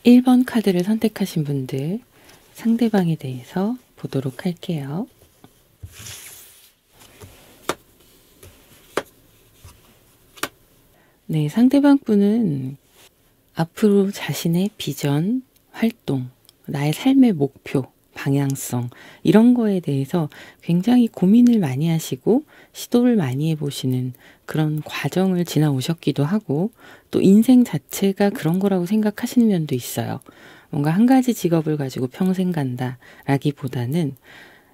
1번 카드를 선택하신 분들 상대방에 대해서 보도록 할게요. 네, 상대방 분은 앞으로 자신의 비전, 활동, 나의 삶의 목표, 방향성 이런 거에 대해서 굉장히 고민을 많이 하시고 시도를 많이 해보시는 그런 과정을 지나오셨기도 하고 또 인생 자체가 그런 거라고 생각하시는 면도 있어요. 뭔가 한 가지 직업을 가지고 평생 간다라기보다는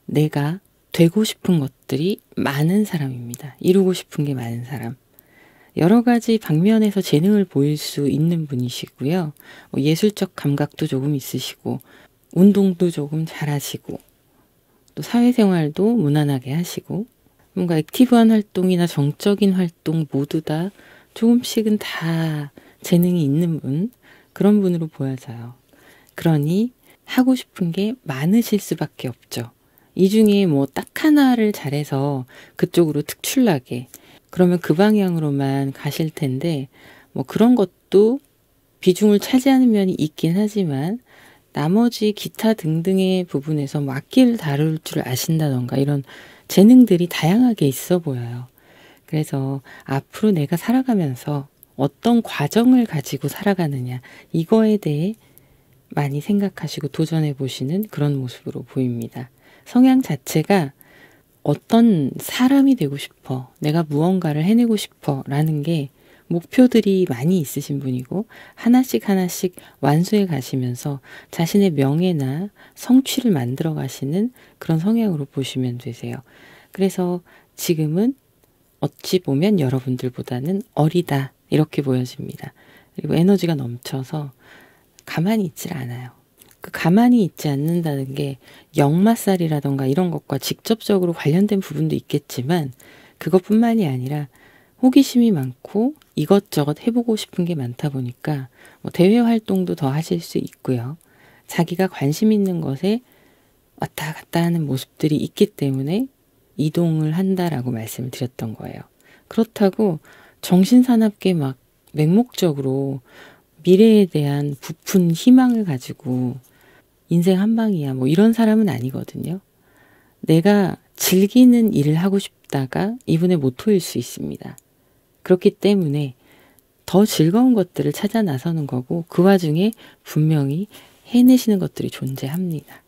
내가 되고 싶은 것들이 많은 사람입니다. 이루고 싶은 게 많은 사람. 여러 가지 방면에서 재능을 보일 수 있는 분이시고요. 예술적 감각도 조금 있으시고 운동도 조금 잘하시고 또 사회생활도 무난하게 하시고 뭔가 액티브한 활동이나 정적인 활동 모두 다 조금씩은 다 재능이 있는 분, 그런 분으로 보여져요. 그러니 하고 싶은 게 많으실 수밖에 없죠. 이 중에 뭐 딱 하나를 잘해서 그쪽으로 특출나게 그러면 그 방향으로만 가실 텐데 뭐 그런 것도 비중을 차지하는 면이 있긴 하지만 나머지 기타 등등의 부분에서 뭐 악기를 다룰 줄 아신다던가 이런 재능들이 다양하게 있어 보여요. 그래서 앞으로 내가 살아가면서 어떤 과정을 가지고 살아가느냐 이거에 대해 많이 생각하시고 도전해 보시는 그런 모습으로 보입니다. 성향 자체가 어떤 사람이 되고 싶어, 내가 무언가를 해내고 싶어 라는 게 목표들이 많이 있으신 분이고 하나씩 하나씩 완수해 가시면서 자신의 명예나 성취를 만들어 가시는 그런 성향으로 보시면 되세요. 그래서 지금은 어찌 보면 여러분들보다는 어리다 이렇게 보여집니다. 그리고 에너지가 넘쳐서 가만히 있질 않아요. 그 가만히 있지 않는다는 게 역마살이라던가 이런 것과 직접적으로 관련된 부분도 있겠지만 그것뿐만이 아니라 호기심이 많고 이것저것 해보고 싶은 게 많다 보니까 뭐 대외 활동도 더 하실 수 있고요. 자기가 관심 있는 것에 왔다 갔다 하는 모습들이 있기 때문에 이동을 한다라고 말씀을 드렸던 거예요. 그렇다고 정신사납게 막 맹목적으로 미래에 대한 부푼 희망을 가지고 인생 한 방이야 뭐 이런 사람은 아니거든요. 내가 즐기는 일을 하고 싶다가 이분의 모토일 수 있습니다. 그렇기 때문에 더 즐거운 것들을 찾아 나서는 거고 그 와중에 분명히 해내시는 것들이 존재합니다.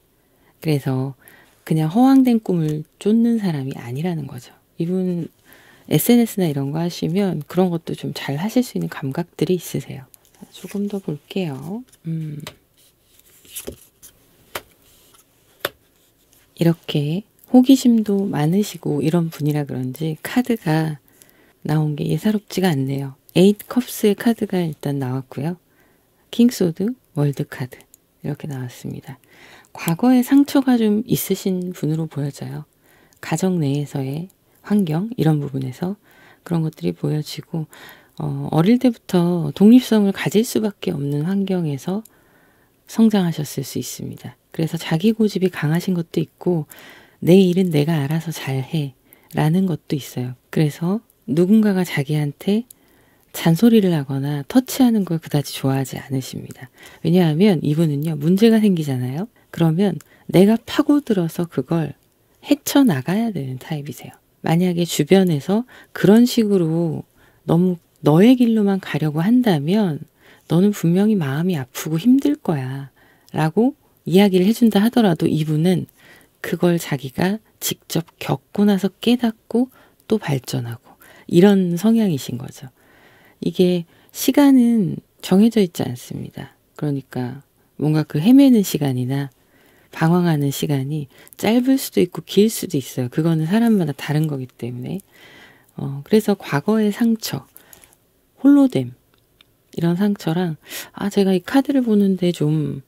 그래서 그냥 허황된 꿈을 쫓는 사람이 아니라는 거죠. 이분 SNS나 이런 거 하시면 그런 것도 좀 잘 하실 수 있는 감각들이 있으세요. 조금 더 볼게요. 이렇게 호기심도 많으시고 이런 분이라 그런지 카드가 나온 게 예사롭지가 않네요. 8컵스의 카드가 일단 나왔고요. 킹소드, 월드 카드 이렇게 나왔습니다. 과거에 상처가 좀 있으신 분으로 보여져요. 가정 내에서의 환경 이런 부분에서 그런 것들이 보여지고 어릴 때부터 독립성을 가질 수밖에 없는 환경에서 성장하셨을 수 있습니다. 그래서 자기 고집이 강하신 것도 있고 내 일은 내가 알아서 잘해 라는 것도 있어요. 그래서 누군가가 자기한테 잔소리를 하거나 터치하는 걸 그다지 좋아하지 않으십니다. 왜냐하면 이분은요 문제가 생기잖아요. 그러면 내가 파고들어서 그걸 헤쳐나가야 되는 타입이세요. 만약에 주변에서 그런 식으로 너무 너의 길로만 가려고 한다면 너는 분명히 마음이 아프고 힘들 거야 라고 이야기를 해준다 하더라도 이분은 그걸 자기가 직접 겪고 나서 깨닫고 또 발전하고 이런 성향이신 거죠. 이게 시간은 정해져 있지 않습니다. 그러니까 뭔가 그 헤매는 시간이나 방황하는 시간이 짧을 수도 있고 길 수도 있어요. 그거는 사람마다 다른 거기 때문에 그래서 과거의 상처, 홀로됨 이런 상처랑 제가 이 카드를 보는데 좀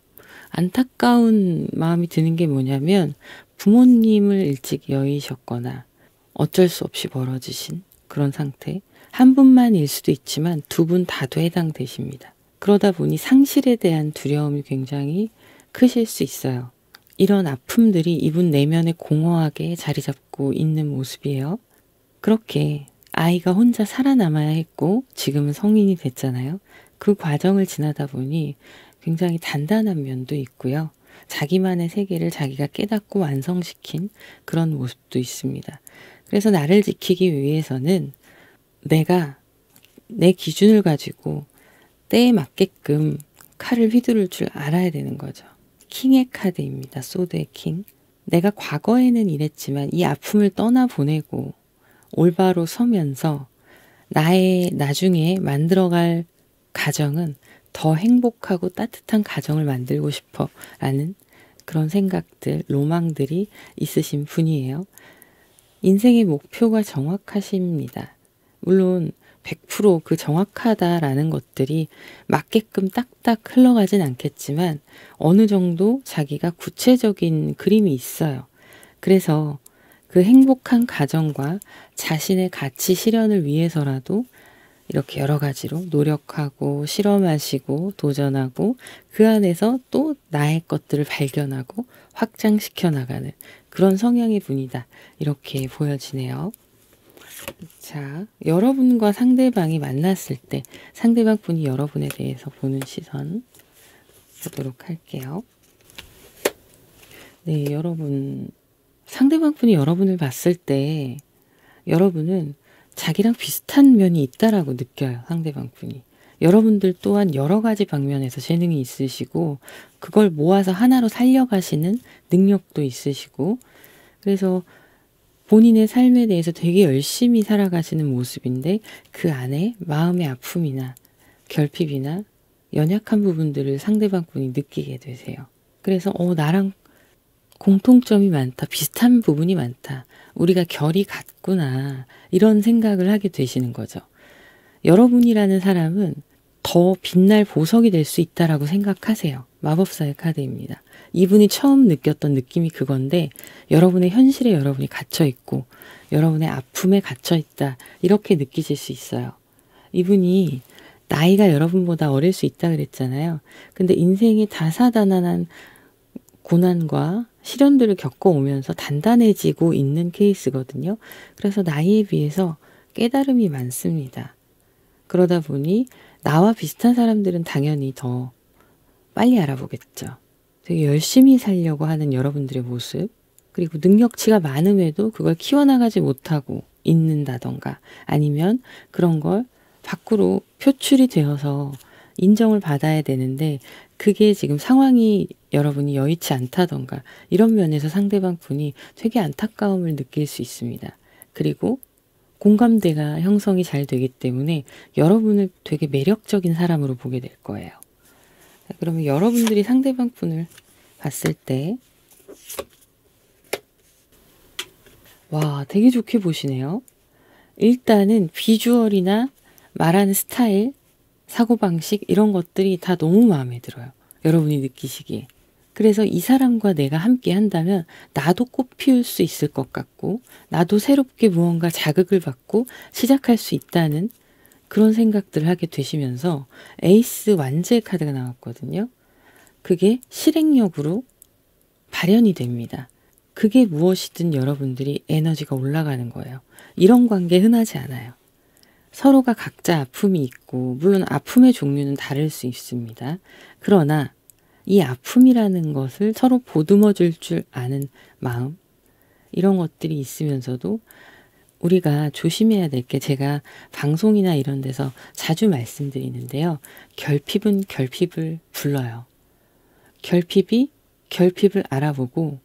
안타까운 마음이 드는 게 뭐냐면 부모님을 일찍 여의셨거나 어쩔 수 없이 멀어지신 그런 상태. 한 분만일 수도 있지만 두 분 다도 해당되십니다. 그러다 보니 상실에 대한 두려움이 굉장히 크실 수 있어요. 이런 아픔들이 이분 내면에 공허하게 자리 잡고 있는 모습이에요. 그렇게 아이가 혼자 살아남아야 했고 지금은 성인이 됐잖아요. 그 과정을 지나다 보니 굉장히 단단한 면도 있고요. 자기만의 세계를 자기가 깨닫고 완성시킨 그런 모습도 있습니다. 그래서 나를 지키기 위해서는 내가 내 기준을 가지고 때에 맞게끔 칼을 휘두를 줄 알아야 되는 거죠. 킹의 카드입니다. 소드의 킹. 내가 과거에는 이랬지만 이 아픔을 떠나보내고 올바로 서면서 나의 나중에 만들어갈 가정은 더 행복하고 따뜻한 가정을 만들고 싶어 라는 그런 생각들, 로망들이 있으신 분이에요. 인생의 목표가 정확하십니다. 물론 100% 정확하다라는 것들이 맞게끔 딱딱 흘러가진 않겠지만 어느 정도 자기가 구체적인 그림이 있어요. 그래서 그 행복한 가정과 자신의 가치 실현을 위해서라도 이렇게 여러 가지로 노력하고 실험하시고 도전하고 그 안에서 또 나의 것들을 발견하고 확장시켜 나가는 그런 성향의 분이다. 이렇게 보여지네요. 자, 여러분과 상대방이 만났을 때 상대방 분이 여러분에 대해서 보는 시선 보도록 할게요. 네, 여러분. 상대방 분이 여러분을 봤을 때 여러분은 자기랑 비슷한 면이 있다라고 느껴요. 상대방 분이. 여러분들 또한 여러 가지 방면에서 재능이 있으시고 그걸 모아서 하나로 살려가시는 능력도 있으시고 그래서 본인의 삶에 대해서 되게 열심히 살아가시는 모습인데 그 안에 마음의 아픔이나 결핍이나 연약한 부분들을 상대방 분이 느끼게 되세요. 그래서 나랑 공통점이 많다. 비슷한 부분이 많다. 우리가 결이 같구나. 이런 생각을 하게 되시는 거죠. 여러분이라는 사람은 더 빛날 보석이 될 수 있다라고 생각하세요. 마법사의 카드입니다. 이분이 처음 느꼈던 느낌이 그건데 여러분의 현실에 여러분이 갇혀있고 여러분의 아픔에 갇혀있다. 이렇게 느끼실 수 있어요. 이분이 나이가 여러분보다 어릴 수 있다 그랬잖아요. 근데 인생의 다사다난한 고난과 시련들을 겪어오면서 단단해지고 있는 케이스거든요. 그래서 나이에 비해서 깨달음이 많습니다. 그러다 보니 나와 비슷한 사람들은 당연히 더 빨리 알아보겠죠. 되게 열심히 살려고 하는 여러분들의 모습, 그리고 능력치가 많음에도 그걸 키워나가지 못하고 있는다던가 아니면 그런 걸 밖으로 표출이 되어서 인정을 받아야 되는데 그게 지금 상황이 여러분이 여의치 않다던가 이런 면에서 상대방 분이 되게 안타까움을 느낄 수 있습니다. 그리고 공감대가 형성이 잘 되기 때문에 여러분을 되게 매력적인 사람으로 보게 될 거예요. 그러면 여러분들이 상대방 분을 봤을 때 와, 되게 좋게 보시네요. 일단은 비주얼이나 말하는 스타일, 사고방식 이런 것들이 다 너무 마음에 들어요. 여러분이 느끼시기에. 그래서 이 사람과 내가 함께 한다면 나도 꽃 피울 수 있을 것 같고 나도 새롭게 무언가 자극을 받고 시작할 수 있다는 그런 생각들을 하게 되시면서 에이스 완제의 카드가 나왔거든요. 그게 실행력으로 발현이 됩니다. 그게 무엇이든 여러분들이 에너지가 올라가는 거예요. 이런 관계 흔하지 않아요. 서로가 각자 아픔이 있고 물론 아픔의 종류는 다를 수 있습니다. 그러나 이 아픔이라는 것을 서로 보듬어 줄 줄 아는 마음 이런 것들이 있으면서도 우리가 조심해야 될 게 제가 방송이나 이런 데서 자주 말씀드리는데요. 결핍은 결핍을 불러요. 결핍이 결핍을 알아보고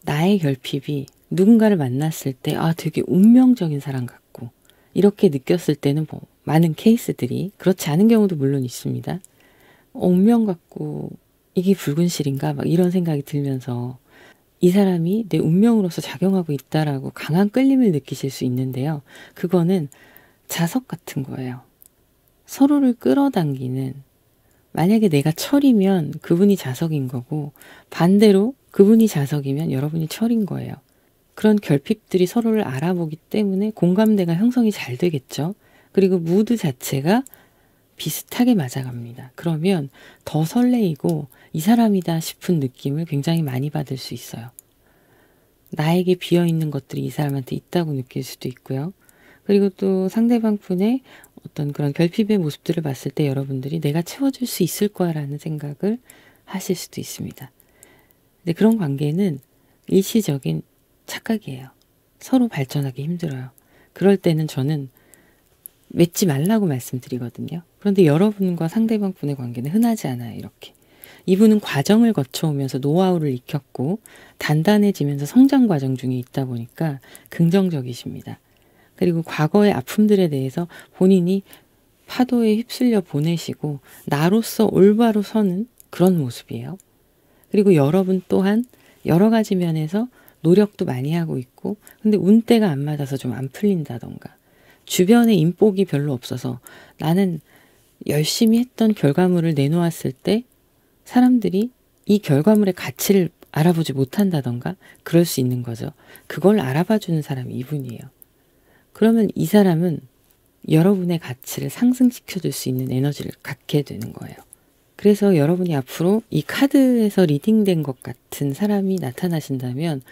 나의 결핍이 누군가를 만났을 때 되게 운명적인 사람 같고 이렇게 느꼈을 때는 뭐 많은 케이스들이 그렇지 않은 경우도 물론 있습니다. 운명 같고 이게 붉은 실인가 막 이런 생각이 들면서 이 사람이 내 운명으로서 작용하고 있다라고 강한 끌림을 느끼실 수 있는데요. 그거는 자석 같은 거예요. 서로를 끌어당기는 만약에 내가 철이면 그분이 자석인 거고 반대로 그분이 자석이면 여러분이 철인 거예요. 그런 결핍들이 서로를 알아보기 때문에 공감대가 형성이 잘 되겠죠. 그리고 무드 자체가 비슷하게 맞아갑니다. 그러면 더 설레이고 이 사람이다 싶은 느낌을 굉장히 많이 받을 수 있어요. 나에게 비어있는 것들이 이 사람한테 있다고 느낄 수도 있고요. 그리고 또 상대방 분의 어떤 그런 결핍의 모습들을 봤을 때 여러분들이 내가 채워줄 수 있을 거야라는 생각을 하실 수도 있습니다. 근데 그런 관계는 일시적인 착각이에요. 서로 발전하기 힘들어요. 그럴 때는 저는 맺지 말라고 말씀드리거든요. 그런데 여러분과 상대방 분의 관계는 흔하지 않아요. 이렇게. 이분은 과정을 거쳐오면서 노하우를 익혔고 단단해지면서 성장 과정 중에 있다 보니까 긍정적이십니다. 그리고 과거의 아픔들에 대해서 본인이 파도에 휩쓸려 보내시고 나로서 올바로 서는 그런 모습이에요. 그리고 여러분 또한 여러 가지 면에서 노력도 많이 하고 있고 근데 운때가 안 맞아서 좀 안 풀린다던가 주변에 인복이 별로 없어서 나는 열심히 했던 결과물을 내놓았을 때 사람들이 이 결과물의 가치를 알아보지 못한다던가 그럴 수 있는 거죠. 그걸 알아봐주는 사람이 이분이에요. 그러면 이 사람은 여러분의 가치를 상승시켜줄 수 있는 에너지를 갖게 되는 거예요. 그래서 여러분이 앞으로 이 카드에서 리딩된 것 같은 사람이 나타나신다면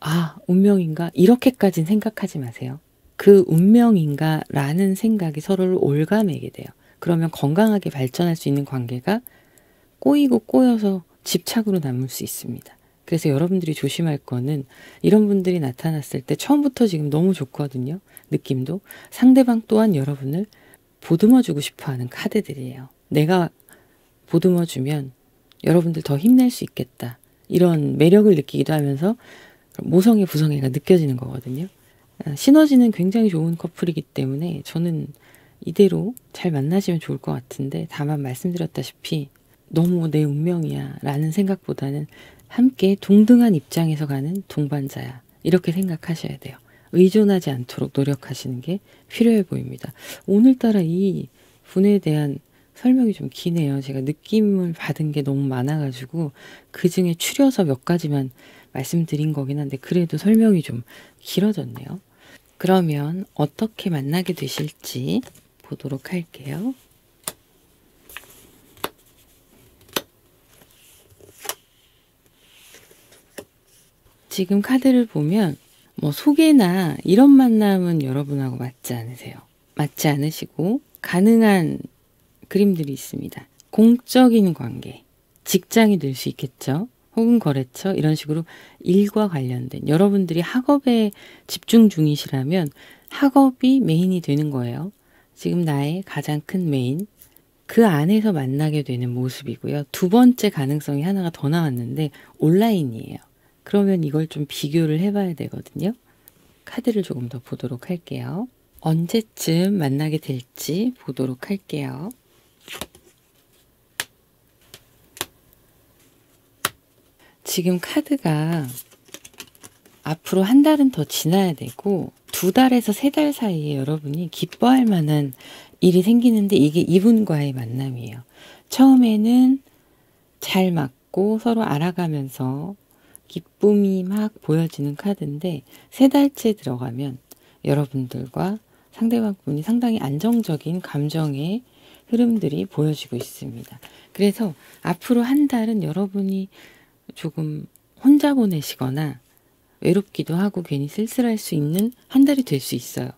아, 운명인가? 이렇게까지는 생각하지 마세요. 그 운명인가? 라는 생각이 서로를 올가매게 돼요. 그러면 건강하게 발전할 수 있는 관계가 꼬이고 꼬여서 집착으로 남을 수 있습니다. 그래서 여러분들이 조심할 거는 이런 분들이 나타났을 때 처음부터 지금 너무 좋거든요. 느낌도. 상대방 또한 여러분을 보듬어주고 싶어하는 카드들이에요. 내가 보듬어주면 여러분들 더 힘낼 수 있겠다. 이런 매력을 느끼기도 하면서 모성애 부성애가 느껴지는 거거든요. 시너지는 굉장히 좋은 커플이기 때문에 저는 이대로 잘 만나시면 좋을 것 같은데 다만 말씀드렸다시피 너무 내 운명이야 라는 생각보다는 함께 동등한 입장에서 가는 동반자야 이렇게 생각하셔야 돼요. 의존하지 않도록 노력하시는 게 필요해 보입니다. 오늘따라 이 분에 대한 설명이 좀 기네요. 제가 느낌을 받은 게 너무 많아가지고 그 중에 추려서 몇 가지만 말씀드린 거긴 한데 그래도 설명이 좀 길어졌네요. 그러면 어떻게 만나게 되실지 보도록 할게요. 지금 카드를 보면 뭐 소개나 이런 만남은 여러분하고 맞지 않으세요. 맞지 않으시고 가능한 그림들이 있습니다. 공적인 관계, 직장이 될 수 있겠죠. 혹은 거래처 이런 식으로 일과 관련된 여러분들이 학업에 집중 중이시라면 학업이 메인이 되는 거예요. 지금 나의 가장 큰 메인 그 안에서 만나게 되는 모습이고요. 두 번째 가능성이 하나가 더 나왔는데 온라인이에요. 그러면 이걸 좀 비교를 해봐야 되거든요. 카드를 조금 더 보도록 할게요. 언제쯤 만나게 될지 보도록 할게요. 지금 카드가 앞으로 한 달은 더 지나야 되고 2달에서 3달 사이에 여러분이 기뻐할 만한 일이 생기는데 이게 이분과의 만남이에요. 처음에는 잘 맞고 서로 알아가면서 기쁨이 막 보여지는 카드인데 3달째 들어가면 여러분들과 상대방 분이 상당히 안정적인 감정의 흐름들이 보여지고 있습니다. 그래서 앞으로 한 달은 여러분이 조금 혼자 보내시거나 외롭기도 하고 괜히 쓸쓸할 수 있는 한 달이 될 수 있어요.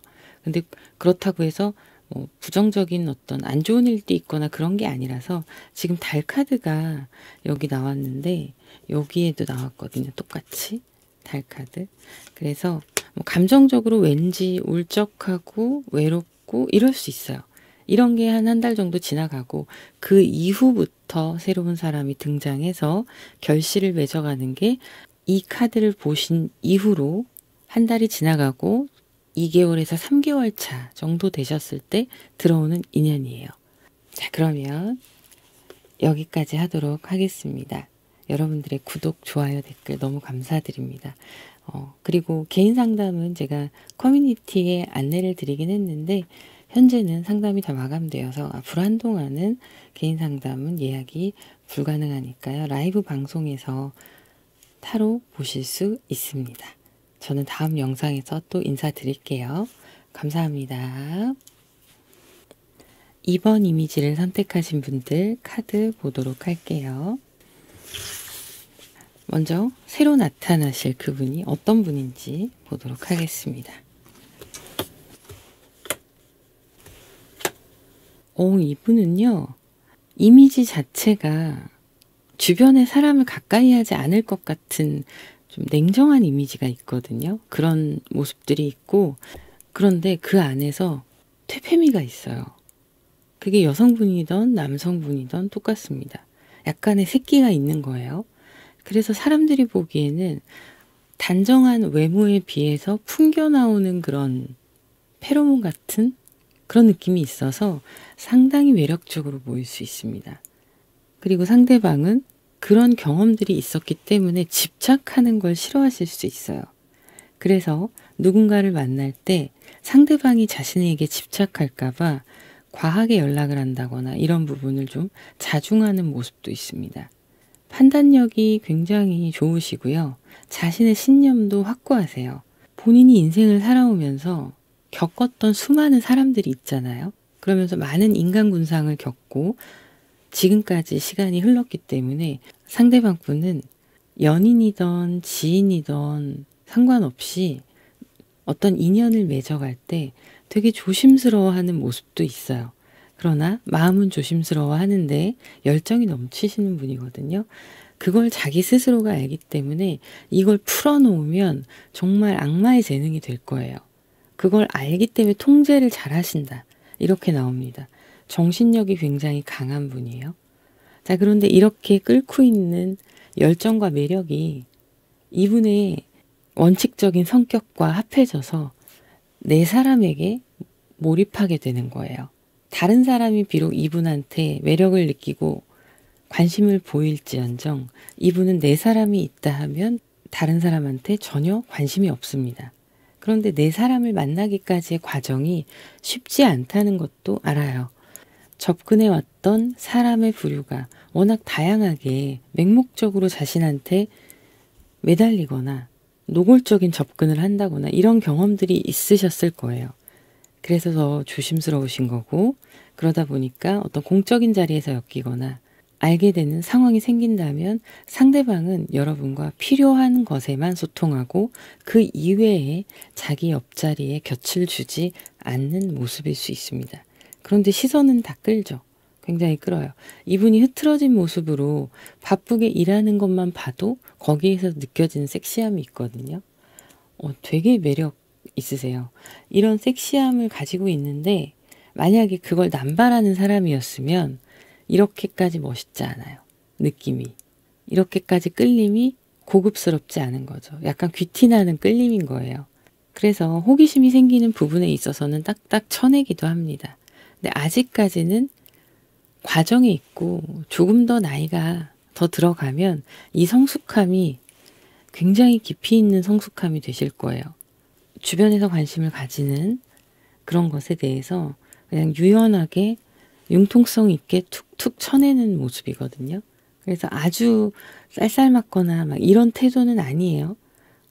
근데 그렇다고 해서 뭐 부정적인 어떤 안 좋은 일도 있거나 그런 게 아니라서 지금 달 카드가 여기 나왔는데 여기에도 나왔거든요. 똑같이 달 카드. 그래서 뭐 감정적으로 왠지 울적하고 외롭고 이럴 수 있어요. 이런 게 한 달 정도 지나가고 그 이후부터 새로운 사람이 등장해서 결실을 맺어가는 게 이 카드를 보신 이후로 한 달이 지나가고 2개월에서 3개월 차 정도 되셨을 때 들어오는 인연이에요. 자, 그러면 여기까지 하도록 하겠습니다. 여러분들의 구독, 좋아요, 댓글 너무 감사드립니다. 그리고 개인 상담은 제가 커뮤니티에 안내를 드리긴 했는데 현재는 상담이 다 마감되어서 앞으로 한동안은 개인 상담은 예약이 불가능하니까요. 라이브 방송에서 타로 보실 수 있습니다. 저는 다음 영상에서 또 인사드릴게요. 감사합니다. 2번 이미지를 선택하신 분들 카드 보도록 할게요. 먼저 새로 나타나실 그분이 어떤 분인지 보도록 하겠습니다. 이분은요, 이미지 자체가 주변의 사람을 가까이 하지 않을 것 같은 좀 냉정한 이미지가 있거든요. 그런 모습들이 있고, 그런데 그 안에서 퇴폐미가 있어요. 그게 여성분이든 남성분이든 똑같습니다. 약간의 새끼가 있는 거예요. 그래서 사람들이 보기에는 단정한 외모에 비해서 풍겨나오는 그런 페로몬 같은 그런 느낌이 있어서 상당히 매력적으로 보일 수 있습니다. 그리고 상대방은 그런 경험들이 있었기 때문에 집착하는 걸 싫어하실 수 있어요. 그래서 누군가를 만날 때 상대방이 자신에게 집착할까봐 과하게 연락을 한다거나 이런 부분을 좀 자중하는 모습도 있습니다. 판단력이 굉장히 좋으시고요. 자신의 신념도 확고하세요. 본인이 인생을 살아오면서 겪었던 수많은 사람들이 있잖아요. 그러면서 많은 인간군상을 겪고 지금까지 시간이 흘렀기 때문에 상대방 분은 연인이든 지인이든 상관없이 어떤 인연을 맺어갈 때 되게 조심스러워하는 모습도 있어요. 그러나 마음은 조심스러워하는데 열정이 넘치시는 분이거든요. 그걸 자기 스스로가 알기 때문에 이걸 풀어놓으면 정말 악마의 재능이 될 거예요. 그걸 알기 때문에 통제를 잘 하신다. 이렇게 나옵니다. 정신력이 굉장히 강한 분이에요. 자, 그런데 이렇게 끓고 있는 열정과 매력이 이분의 원칙적인 성격과 합해져서 내 사람에게 몰입하게 되는 거예요. 다른 사람이 비록 이분한테 매력을 느끼고 관심을 보일지언정 이분은 내 사람이 있다 하면 다른 사람한테 전혀 관심이 없습니다. 그런데 내 사람을 만나기까지의 과정이 쉽지 않다는 것도 알아요. 접근해 왔던 사람의 부류가 워낙 다양하게 맹목적으로 자신한테 매달리거나 노골적인 접근을 한다거나 이런 경험들이 있으셨을 거예요. 그래서 더 조심스러우신 거고, 그러다 보니까 어떤 공적인 자리에서 엮이거나 알게 되는 상황이 생긴다면 상대방은 여러분과 필요한 것에만 소통하고 그 이외에 자기 옆자리에 곁을 주지 않는 모습일 수 있습니다. 그런데 시선은 다 끌죠. 굉장히 끌어요. 이분이 흐트러진 모습으로 바쁘게 일하는 것만 봐도 거기에서 느껴지는 섹시함이 있거든요. 되게 매력 있으세요. 이런 섹시함을 가지고 있는데 만약에 그걸 남발하는 사람이었으면 이렇게까지 멋있지 않아요. 느낌이. 이렇게까지 끌림이 고급스럽지 않은 거죠. 약간 귀티나는 끌림인 거예요. 그래서 호기심이 생기는 부분에 있어서는 딱딱 쳐내기도 합니다. 근데 아직까지는 과정에 있고 조금 더 나이가 더 들어가면 이 성숙함이 굉장히 깊이 있는 성숙함이 되실 거예요. 주변에서 관심을 가지는 그런 것에 대해서 그냥 유연하게 융통성 있게 툭툭 쳐내는 모습이거든요. 그래서 아주 쌀쌀맞거나 막 이런 태도는 아니에요.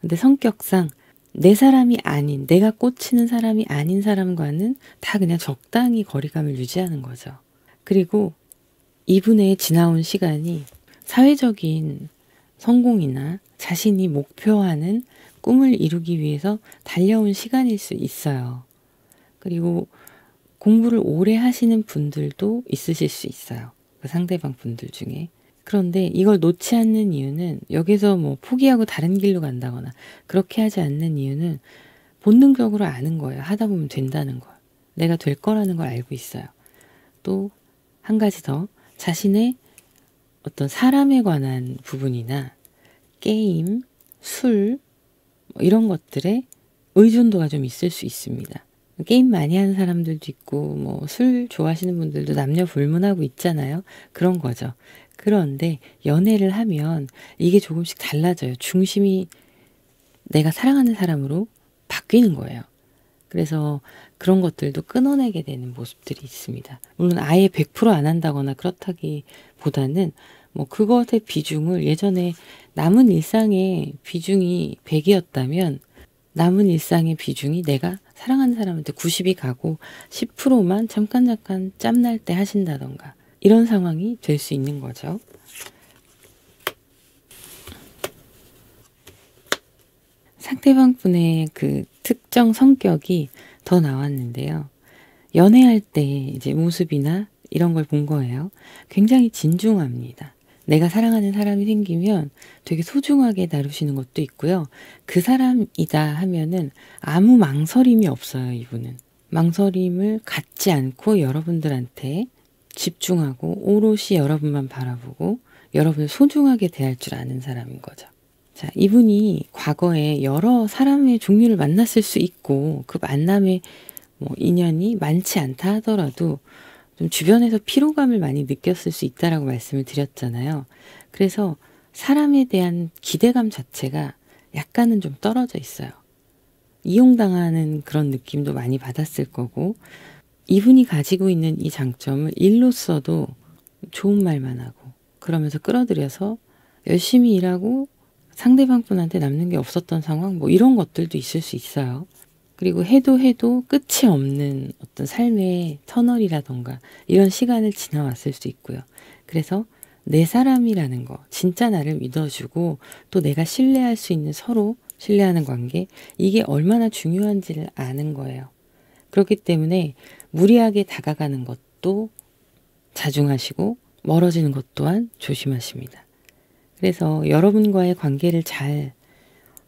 근데 성격상 내 사람이 아닌, 내가 꽂히는 사람이 아닌 사람과는 다 그냥 적당히 거리감을 유지하는 거죠. 그리고 이분의 지나온 시간이 사회적인 성공이나 자신이 목표하는 꿈을 이루기 위해서 달려온 시간일 수 있어요. 그리고 공부를 오래 하시는 분들도 있으실 수 있어요. 그 상대방 분들 중에. 그런데 이걸 놓지 않는 이유는 여기서 뭐 포기하고 다른 길로 간다거나 그렇게 하지 않는 이유는 본능적으로 아는 거예요. 하다 보면 된다는 걸. 내가 될 거라는 걸 알고 있어요. 또 한 가지 더 자신의 어떤 사람에 관한 부분이나 게임, 술 이런 것들에 의존도가 좀 있을 수 있습니다. 게임 많이 하는 사람들도 있고 뭐 술 좋아하시는 분들도 남녀 불문하고 있잖아요. 그런 거죠. 그런데 연애를 하면 이게 조금씩 달라져요. 중심이 내가 사랑하는 사람으로 바뀌는 거예요. 그래서 그런 것들도 끊어내게 되는 모습들이 있습니다. 물론 아예 100%안 한다거나 그렇다기보다는 뭐 그것의 비중을 예전에 남은 일상의 비중이 100이었다면 남은 일상의 비중이 내가 사랑하는 사람한테 90이 가고 10%만 잠깐 짬날 때 하신다던가 이런 상황이 될 수 있는 거죠. 상대방 분의 그 특정 성격이 더 나왔는데요. 연애할 때 이제 모습이나 이런 걸 본 거예요. 굉장히 진중합니다. 내가 사랑하는 사람이 생기면 되게 소중하게 다루시는 것도 있고요. 그 사람이다 하면은 아무 망설임이 없어요, 이분은. 망설임을 갖지 않고 여러분들한테 집중하고 오롯이 여러분만 바라보고 여러분을 소중하게 대할 줄 아는 사람인 거죠. 자, 이분이 과거에 여러 사람의 종류를 만났을 수 있고 그 만남의 인연이 많지 않다 하더라도 좀 주변에서 피로감을 많이 느꼈을 수 있다라고 말씀을 드렸잖아요. 그래서 사람에 대한 기대감 자체가 약간은 좀 떨어져 있어요. 이용당하는 그런 느낌도 많이 받았을 거고, 이분이 가지고 있는 이 장점을 일로서도 좋은 말만 하고 그러면서 끌어들여서 열심히 일하고 상대방 분한테 남는 게 없었던 상황, 이런 것들도 있을 수 있어요. 그리고 해도 끝이 없는 어떤 삶의 터널이라던가 이런 시간을 지나왔을 수 있고요. 그래서 내 사람이라는 거, 진짜 나를 믿어주고 또 내가 신뢰할 수 있는, 서로 신뢰하는 관계, 이게 얼마나 중요한지를 아는 거예요. 그렇기 때문에 무리하게 다가가는 것도 자중하시고 멀어지는 것 또한 조심하십니다. 그래서 여러분과의 관계를 잘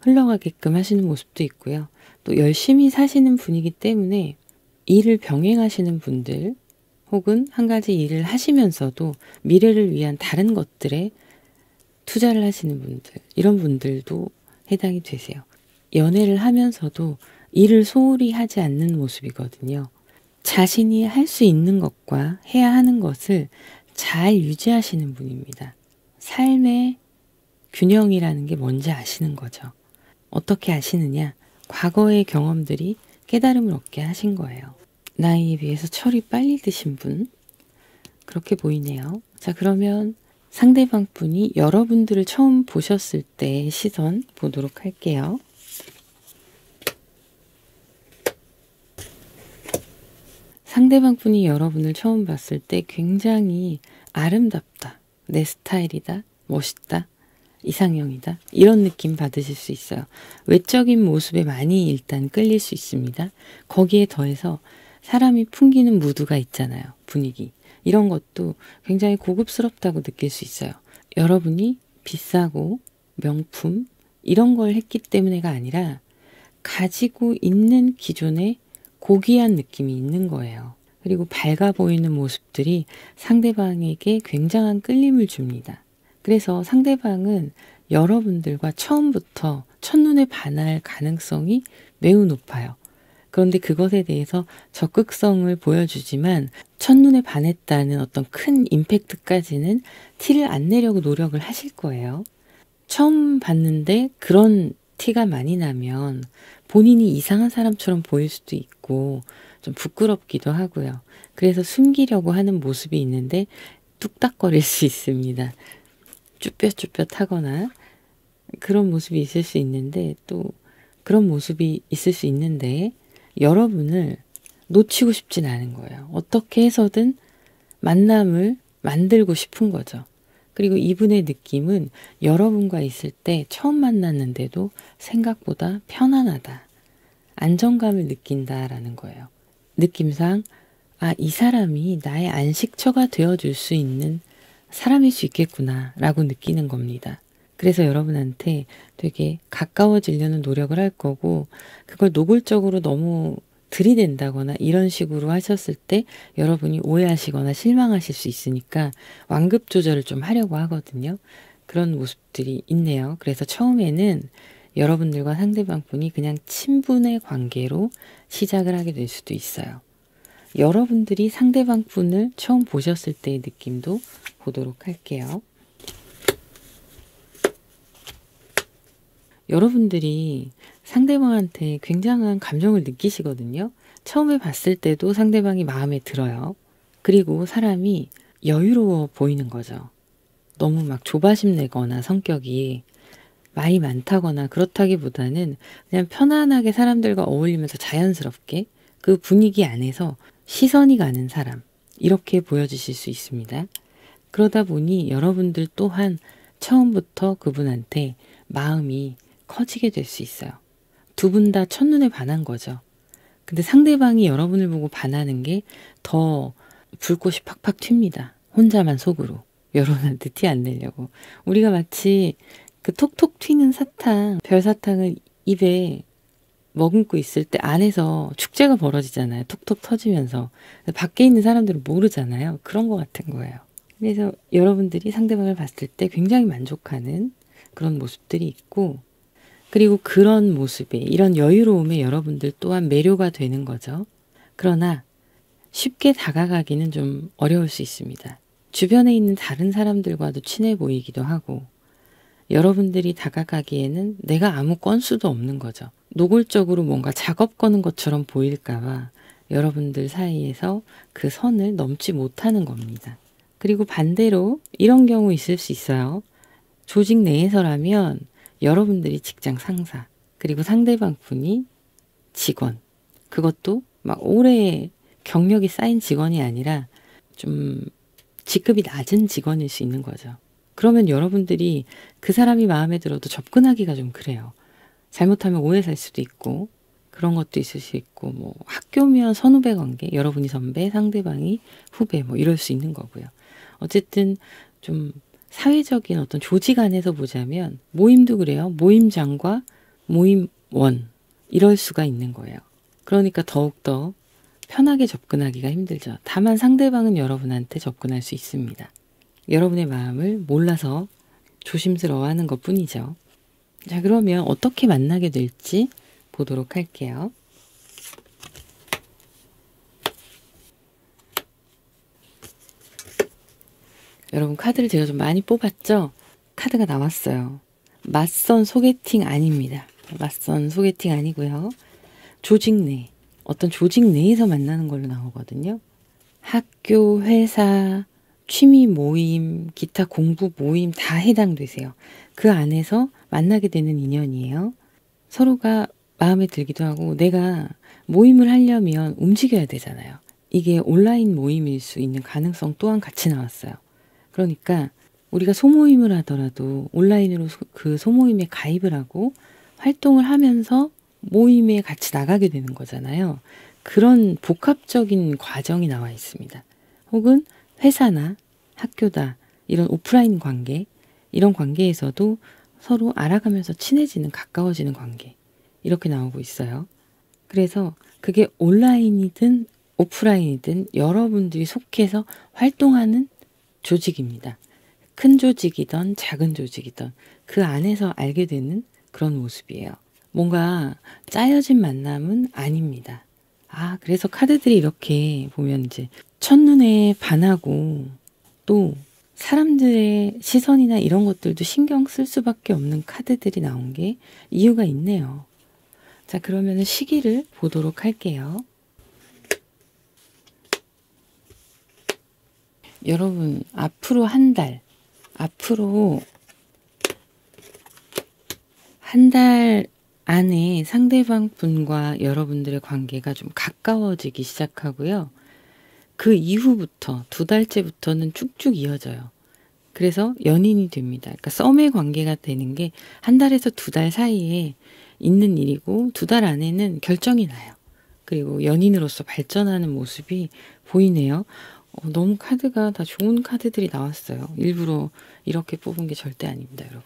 흘러가게끔 하시는 모습도 있고요. 또 열심히 사시는 분이기 때문에 일을 병행하시는 분들 혹은 한 가지 일을 하시면서도 미래를 위한 다른 것들에 투자를 하시는 분들, 이런 분들도 해당이 되세요. 연애를 하면서도 일을 소홀히 하지 않는 모습이거든요. 자신이 할 수 있는 것과 해야 하는 것을 잘 유지하시는 분입니다. 삶의 균형이라는 게 뭔지 아시는 거죠. 어떻게 아시느냐? 과거의 경험들이 깨달음을 얻게 하신 거예요. 나이에 비해서 철이 빨리 드신 분, 그렇게 보이네요. 자, 그러면 상대방 분이 여러분들을 처음 보셨을 때의 시선 보도록 할게요. 상대방 분이 여러분을 처음 봤을 때 굉장히 아름답다, 내 스타일이다, 멋있다, 이상형이다, 이런 느낌 받으실 수 있어요. 외적인 모습에 많이 일단 끌릴 수 있습니다. 거기에 더해서 사람이 풍기는 무드가 있잖아요. 분위기. 이런 것도 굉장히 고급스럽다고 느낄 수 있어요. 여러분이 비싸고 명품 이런 걸 했기 때문에가 아니라 가지고 있는 기존의 고귀한 느낌이 있는 거예요. 그리고 밝아 보이는 모습들이 상대방에게 굉장한 끌림을 줍니다. 그래서 상대방은 여러분들과 처음부터 첫눈에 반할 가능성이 매우 높아요. 그런데 그것에 대해서 적극성을 보여주지만 첫눈에 반했다는 어떤 큰 임팩트까지는 티를 안 내려고 노력을 하실 거예요. 처음 봤는데 그런 티가 많이 나면 본인이 이상한 사람처럼 보일 수도 있고 좀 부끄럽기도 하고요. 그래서 숨기려고 하는 모습이 있는데 뚝딱거릴 수 있습니다. 쭈뼛쭈뼛하거나 그런 모습이 있을 수 있는데, 또 그런 모습이 있을 수 있는데 여러분을 놓치고 싶진 않은 거예요. 어떻게 해서든 만남을 만들고 싶은 거죠. 그리고 이분의 느낌은 여러분과 있을 때 처음 만났는데도 생각보다 편안하다, 안정감을 느낀다라는 거예요. 느낌상 이 사람이 나의 안식처가 되어줄 수 있는 사람일 수 있겠구나 라고 느끼는 겁니다. 그래서 여러분한테 되게 가까워지려는 노력을 할 거고, 그걸 노골적으로 너무 들이댄다거나 이런 식으로 하셨을 때 여러분이 오해하시거나 실망하실 수 있으니까 완급 조절을 좀 하려고 하거든요. 그런 모습들이 있네요. 그래서 처음에는 여러분들과 상대방 분이 그냥 친분의 관계로 시작을 하게 될 수도 있어요. 여러분들이 상대방 분을 처음 보셨을 때의 느낌도 보도록 할게요. 여러분들이 상대방한테 굉장한 감정을 느끼시거든요. 처음에 봤을 때도 상대방이 마음에 들어요. 그리고 사람이 여유로워 보이는 거죠. 너무 막 조바심 내거나 성격이 말이 많다거나 그렇다기보다는 그냥 편안하게 사람들과 어울리면서 자연스럽게 그 분위기 안에서 시선이 가는 사람, 이렇게 보여주실 수 있습니다. 그러다 보니 여러분들 또한 처음부터 그분한테 마음이 커지게 될 수 있어요. 두 분 다 첫눈에 반한 거죠. 근데 상대방이 여러분을 보고 반하는 게 더 불꽃이 팍팍 튑니다. 혼자만 속으로. 여러분한테 티 안 내려고. 우리가 마치 그 톡톡 튀는 사탕, 별사탕을 입에 머금고 있을 때 안에서 축제가 벌어지잖아요. 톡톡 터지면서. 밖에 있는 사람들은 모르잖아요. 그런 것 같은 거예요. 그래서 여러분들이 상대방을 봤을 때 굉장히 만족하는 그런 모습들이 있고, 그리고 그런 모습에, 이런 여유로움에 여러분들 또한 매료가 되는 거죠. 그러나 쉽게 다가가기는 좀 어려울 수 있습니다. 주변에 있는 다른 사람들과도 친해 보이기도 하고, 여러분들이 다가가기에는 내가 아무 건수도 없는 거죠. 노골적으로 뭔가 작업 거는 것처럼 보일까봐 여러분들 사이에서 그 선을 넘지 못하는 겁니다. 그리고 반대로 이런 경우 있을 수 있어요. 조직 내에서라면 여러분들이 직장 상사, 그리고 상대방 분이 직원, 그것도 막 오래 경력이 쌓인 직원이 아니라 좀 직급이 낮은 직원일 수 있는 거죠. 그러면 여러분들이 그 사람이 마음에 들어도 접근하기가 좀 그래요. 잘못하면 오해 살 수도 있고, 그런 것도 있을 수 있고, 뭐 학교면 선후배 관계, 여러분이 선배, 상대방이 후배, 뭐 이럴 수 있는 거고요. 어쨌든 좀 사회적인 어떤 조직 안에서 보자면 모임도 그래요. 모임장과 모임원, 이럴 수가 있는 거예요. 그러니까 더욱더 편하게 접근하기가 힘들죠. 다만 상대방은 여러분한테 접근할 수 있습니다. 여러분의 마음을 몰라서 조심스러워하는 것뿐이죠. 자, 그러면 어떻게 만나게 될지 보도록 할게요. 여러분, 카드를 제가 좀 많이 뽑았죠? 카드가 나왔어요. 맞선 소개팅 아닙니다. 맞선 소개팅 아니고요. 조직 내, 어떤 조직 내에서 만나는 걸로 나오거든요. 학교, 회사, 취미 모임, 기타 공부 모임 다 해당되세요. 그 안에서 만나게 되는 인연이에요. 서로가 마음에 들기도 하고, 내가 모임을 하려면 움직여야 되잖아요. 이게 온라인 모임일 수 있는 가능성 또한 같이 나왔어요. 그러니까 우리가 소모임을 하더라도 온라인으로 그 소모임에 가입을 하고 활동을 하면서 모임에 같이 나가게 되는 거잖아요. 그런 복합적인 과정이 나와 있습니다. 혹은 회사나 학교다, 이런 오프라인 관계, 이런 관계에서도 서로 알아가면서 친해지는, 가까워지는 관계, 이렇게 나오고 있어요. 그래서 그게 온라인이든 오프라인이든 여러분들이 속해서 활동하는 조직입니다. 큰 조직이든 작은 조직이든 그 안에서 알게 되는 그런 모습이에요. 뭔가 짜여진 만남은 아닙니다. 아, 그래서 카드들이 이렇게 보면 이제 첫눈에 반하고, 또 사람들의 시선이나 이런 것들도 신경 쓸 수밖에 없는 카드들이 나온 게 이유가 있네요. 자, 그러면 시기를 보도록 할게요. 여러분, 앞으로 한 달 안에 상대방 분과 여러분들의 관계가 좀 가까워지기 시작하고요. 그 이후부터 2달째부터는 쭉쭉 이어져요. 그래서 연인이 됩니다. 그러니까 썸의 관계가 되는 게 한 달에서 2달 사이에 있는 일이고, 2달 안에는 결정이 나요. 그리고 연인으로서 발전하는 모습이 보이네요. 너무 카드가 다 좋은 카드들이 나왔어요. 일부러 이렇게 뽑은 게 절대 아닙니다, 여러분.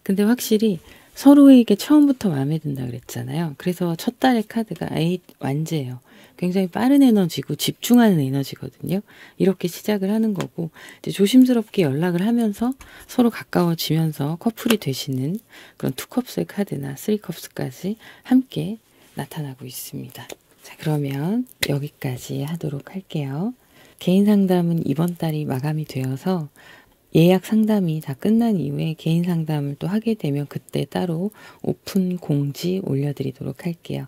근데 확실히 서로에게 처음부터 마음에 든다 그랬잖아요. 그래서 첫 달의 카드가 완제예요. 굉장히 빠른 에너지고 집중하는 에너지거든요. 이렇게 시작을 하는 거고, 이제 조심스럽게 연락을 하면서 서로 가까워지면서 커플이 되시는 그런 투컵스의 카드나 쓰리컵스까지 함께 나타나고 있습니다. 자, 그러면 여기까지 하도록 할게요. 개인 상담은 이번 달이 마감이 되어서 예약 상담이 다 끝난 이후에 개인 상담을 또 하게 되면 그때 따로 오픈 공지 올려드리도록 할게요.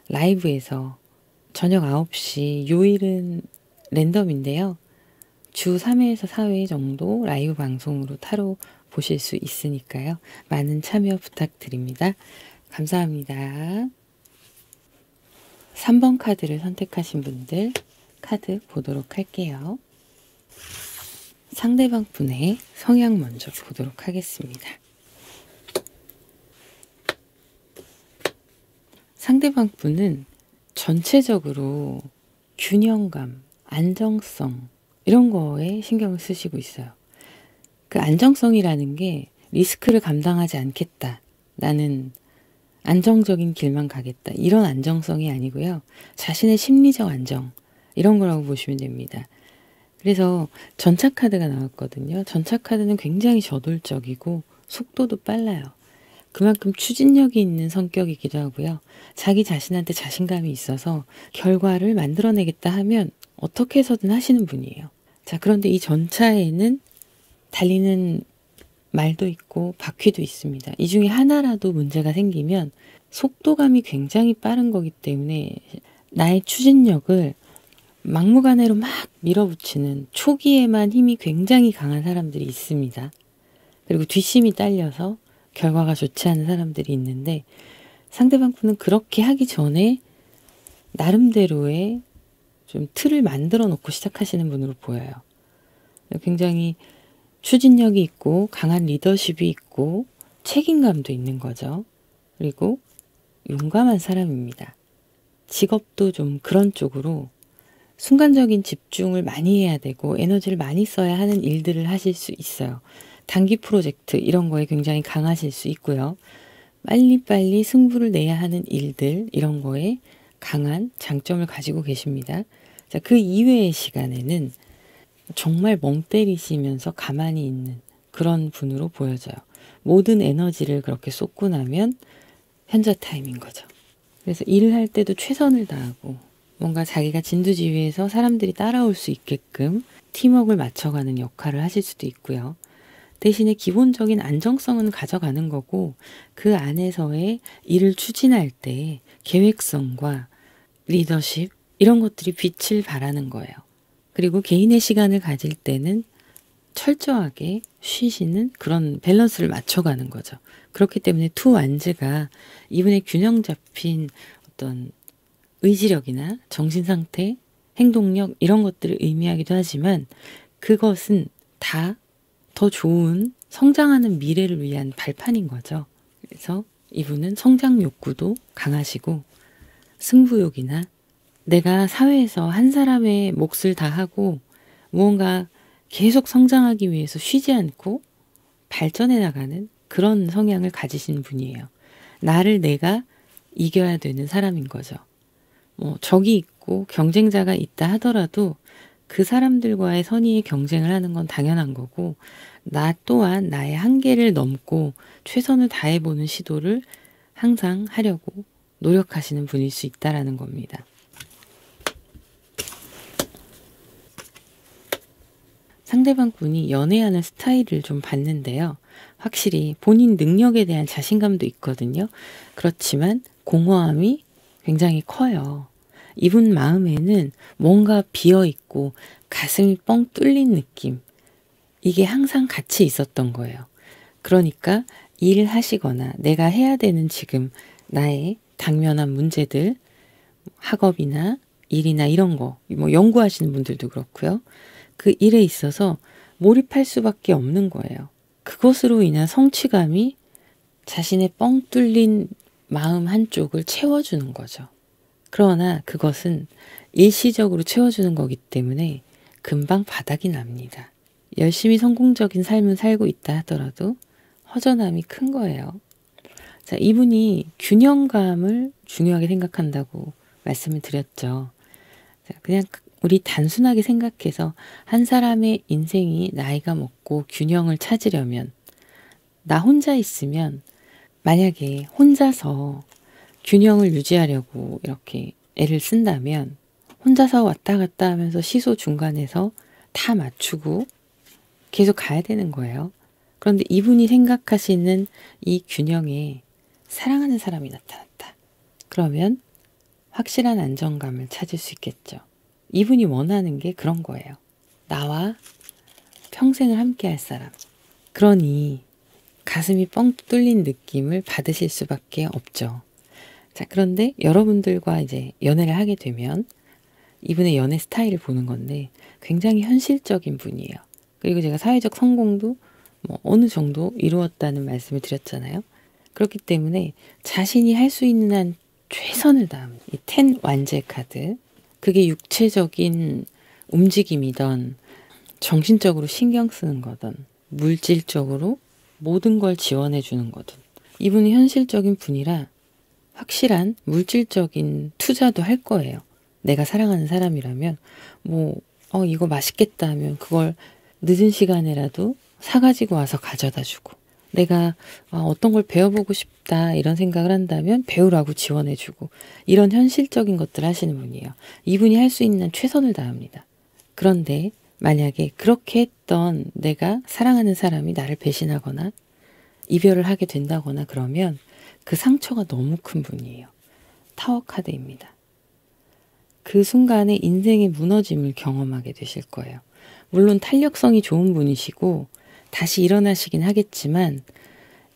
라이브에서 저녁 9시, 요일은 랜덤인데요. 주 3회에서 4회 정도 라이브 방송으로 타로 보실 수 있으니까요. 많은 참여 부탁드립니다. 감사합니다. 3번 카드를 선택하신 분들 카드 보도록 할게요. 상대방 분의 성향 먼저 보도록 하겠습니다. 상대방 분은 전체적으로 균형감, 안정성 이런 거에 신경을 쓰시고 있어요. 그 안정성이라는 게 리스크를 감당하지 않겠다. 나는 안정적인 길만 가겠다. 이런 안정성이 아니고요. 자신의 심리적 안정 이런 거라고 보시면 됩니다. 그래서 전차카드가 나왔거든요. 전차카드는 굉장히 저돌적이고 속도도 빨라요. 그만큼 추진력이 있는 성격이기도 하고요. 자기 자신한테 자신감이 있어서 결과를 만들어내겠다 하면 어떻게 해서든 하시는 분이에요. 자, 그런데 이 전차에는 달리는 말도 있고 바퀴도 있습니다. 이 중에 하나라도 문제가 생기면 속도감이 굉장히 빠른 거기 때문에 나의 추진력을 막무가내로 막 밀어붙이는 초기에만 힘이 굉장히 강한 사람들이 있습니다. 그리고 뒷심이 딸려서 결과가 좋지 않은 사람들이 있는데 상대방 분은 그렇게 하기 전에 나름대로의 좀 틀을 만들어 놓고 시작하시는 분으로 보여요. 굉장히 추진력이 있고 강한 리더십이 있고 책임감도 있는 거죠. 그리고 용감한 사람입니다. 직업도 좀 그런 쪽으로 순간적인 집중을 많이 해야 되고 에너지를 많이 써야 하는 일들을 하실 수 있어요. 단기 프로젝트 이런 거에 굉장히 강하실 수 있고요. 빨리빨리 승부를 내야 하는 일들 이런 거에 강한 장점을 가지고 계십니다. 자, 그 이외의 시간에는 정말 멍 때리시면서 가만히 있는 그런 분으로 보여져요. 모든 에너지를 그렇게 쏟고 나면 현자 타임인 거죠. 그래서 일을 할 때도 최선을 다하고 뭔가 자기가 진두지휘해서 사람들이 따라올 수 있게끔 팀워크를 맞춰가는 역할을 하실 수도 있고요. 대신에 기본적인 안정성은 가져가는 거고 그 안에서의 일을 추진할 때 계획성과 리더십 이런 것들이 빛을 발하는 거예요. 그리고 개인의 시간을 가질 때는 철저하게 쉬시는 그런 밸런스를 맞춰가는 거죠. 그렇기 때문에 투 완즈가 이분의 균형 잡힌 어떤 의지력이나 정신상태, 행동력 이런 것들을 의미하기도 하지만 그것은 다 더 좋은 성장하는 미래를 위한 발판인 거죠. 그래서 이분은 성장 욕구도 강하시고 승부욕이나 내가 사회에서 한 사람의 몫을 다하고 무언가 계속 성장하기 위해서 쉬지 않고 발전해 나가는 그런 성향을 가지신 분이에요. 나를 내가 이겨야 되는 사람인 거죠. 적이 있고 경쟁자가 있다 하더라도 그 사람들과의 선의의 경쟁을 하는 건 당연한 거고 나 또한 나의 한계를 넘고 최선을 다해보는 시도를 항상 하려고 노력하시는 분일 수 있다라는 겁니다. 상대방 분이 연애하는 스타일을 좀 봤는데요. 확실히 본인 능력에 대한 자신감도 있거든요. 그렇지만 공허함이 굉장히 커요. 이분 마음에는 뭔가 비어있고 가슴이 뻥 뚫린 느낌. 이게 항상 같이 있었던 거예요. 그러니까 일을 하시거나 내가 해야 되는 지금 나의 당면한 문제들, 학업이나 일이나 이런 거, 연구하시는 분들도 그렇고요. 그 일에 있어서 몰입할 수밖에 없는 거예요. 그것으로 인한 성취감이 자신의 뻥 뚫린 마음 한쪽을 채워주는 거죠. 그러나 그것은 일시적으로 채워주는 거기 때문에 금방 바닥이 납니다. 열심히 성공적인 삶을 살고 있다 하더라도 허전함이 큰 거예요. 자, 이분이 균형감을 중요하게 생각한다고 말씀을 드렸죠. 자, 그냥 우리 단순하게 생각해서 한 사람의 인생이 나이가 먹고 균형을 찾으려면 나 혼자 있으면 만약에 혼자서 균형을 유지하려고 이렇게 애를 쓴다면 혼자서 왔다 갔다 하면서 시소 중간에서 다 맞추고 계속 가야 되는 거예요. 그런데 이분이 생각하시는 이 균형에 사랑하는 사람이 나타났다. 그러면 확실한 안정감을 찾을 수 있겠죠. 이분이 원하는 게 그런 거예요. 나와 평생을 함께 할 사람. 그러니 가슴이 뻥 뚫린 느낌을 받으실 수밖에 없죠. 자, 그런데 여러분들과 이제 연애를 하게 되면 이분의 연애 스타일을 보는 건데 굉장히 현실적인 분이에요. 그리고 제가 사회적 성공도 어느 정도 이루었다는 말씀을 드렸잖아요. 그렇기 때문에 자신이 할 수 있는 한 최선을 다합니다. 이 10 완제 카드. 그게 육체적인 움직임이던 정신적으로 신경 쓰는 거든 물질적으로 모든 걸 지원해 주는 거든 이분은 현실적인 분이라 확실한 물질적인 투자도 할 거예요. 내가 사랑하는 사람이라면 이거 맛있겠다 하면 그걸 늦은 시간에라도 사가지고 와서 가져다 주고 내가 어떤 걸 배워보고 싶다 이런 생각을 한다면 배우라고 지원해주고 이런 현실적인 것들 하시는 분이에요. 이분이 할 수 있는 최선을 다합니다. 그런데 만약에 그렇게 했던 내가 사랑하는 사람이 나를 배신하거나 이별을 하게 된다거나 그러면 그 상처가 너무 큰 분이에요. 타워 카드입니다. 그 순간에 인생의 무너짐을 경험하게 되실 거예요. 물론 탄력성이 좋은 분이시고 다시 일어나시긴 하겠지만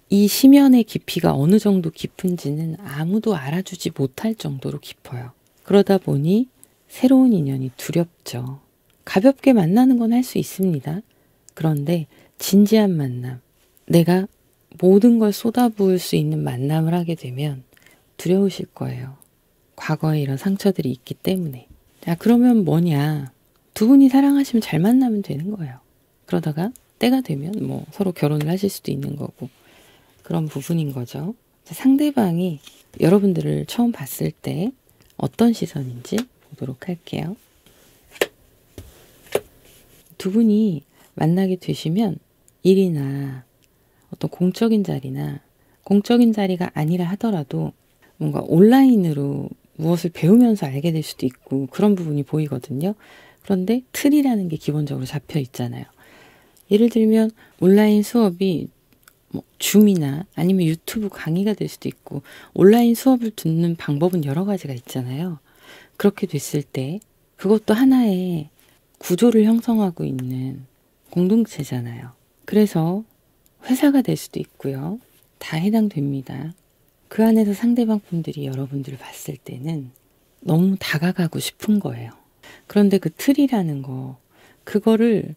이 심연의 깊이가 어느 정도 깊은지는 아무도 알아주지 못할 정도로 깊어요. 그러다 보니 새로운 인연이 두렵죠. 가볍게 만나는 건 할 수 있습니다. 그런데 진지한 만남, 내가 모든 걸 쏟아부을 수 있는 만남을 하게 되면 두려우실 거예요. 과거에 이런 상처들이 있기 때문에. 자, 그러면 뭐냐? 두 분이 사랑하시면 잘 만나면 되는 거예요. 그러다가 때가 되면 서로 결혼을 하실 수도 있는 거고 그런 부분인 거죠. 자, 상대방이 여러분들을 처음 봤을 때 어떤 시선인지 보도록 할게요. 두 분이 만나게 되시면 일이나 어떤 공적인 자리나 공적인 자리가 아니라 하더라도 뭔가 온라인으로 무엇을 배우면서 알게 될 수도 있고 그런 부분이 보이거든요. 그런데 틀이라는 게 기본적으로 잡혀 있잖아요. 예를 들면 온라인 수업이 줌이나 아니면 유튜브 강의가 될 수도 있고 온라인 수업을 듣는 방법은 여러 가지가 있잖아요. 그렇게 됐을 때 그것도 하나의 구조를 형성하고 있는 공동체잖아요. 그래서 회사가 될 수도 있고요. 다 해당됩니다. 그 안에서 상대방 분들이 여러분들을 봤을 때는 너무 다가가고 싶은 거예요. 그런데 그 틀이라는 거, 그거를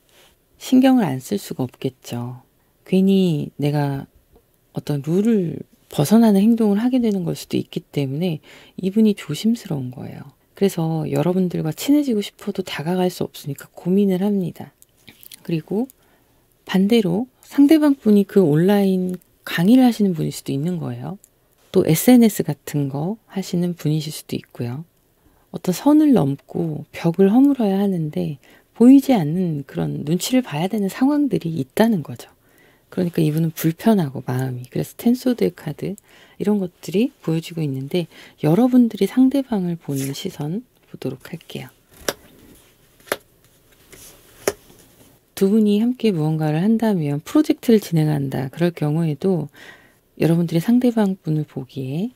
신경을 안 쓸 수가 없겠죠. 괜히 내가 어떤 룰을 벗어나는 행동을 하게 되는 걸 수도 있기 때문에 이분이 조심스러운 거예요. 그래서 여러분들과 친해지고 싶어도 다가갈 수 없으니까 고민을 합니다. 그리고 반대로 상대방 분이 그 온라인 강의를 하시는 분일 수도 있는 거예요. 또 SNS 같은 거 하시는 분이실 수도 있고요. 어떤 선을 넘고 벽을 허물어야 하는데 보이지 않는 그런 눈치를 봐야 되는 상황들이 있다는 거죠. 그러니까 이분은 불편하고 마음이. 그래서 텐소드의 카드 이런 것들이 보여지고 있는데 여러분들이 상대방을 보는 시선 보도록 할게요. 두 분이 함께 무언가를 한다면 프로젝트를 진행한다. 그럴 경우에도 여러분들이 상대방 분을 보기에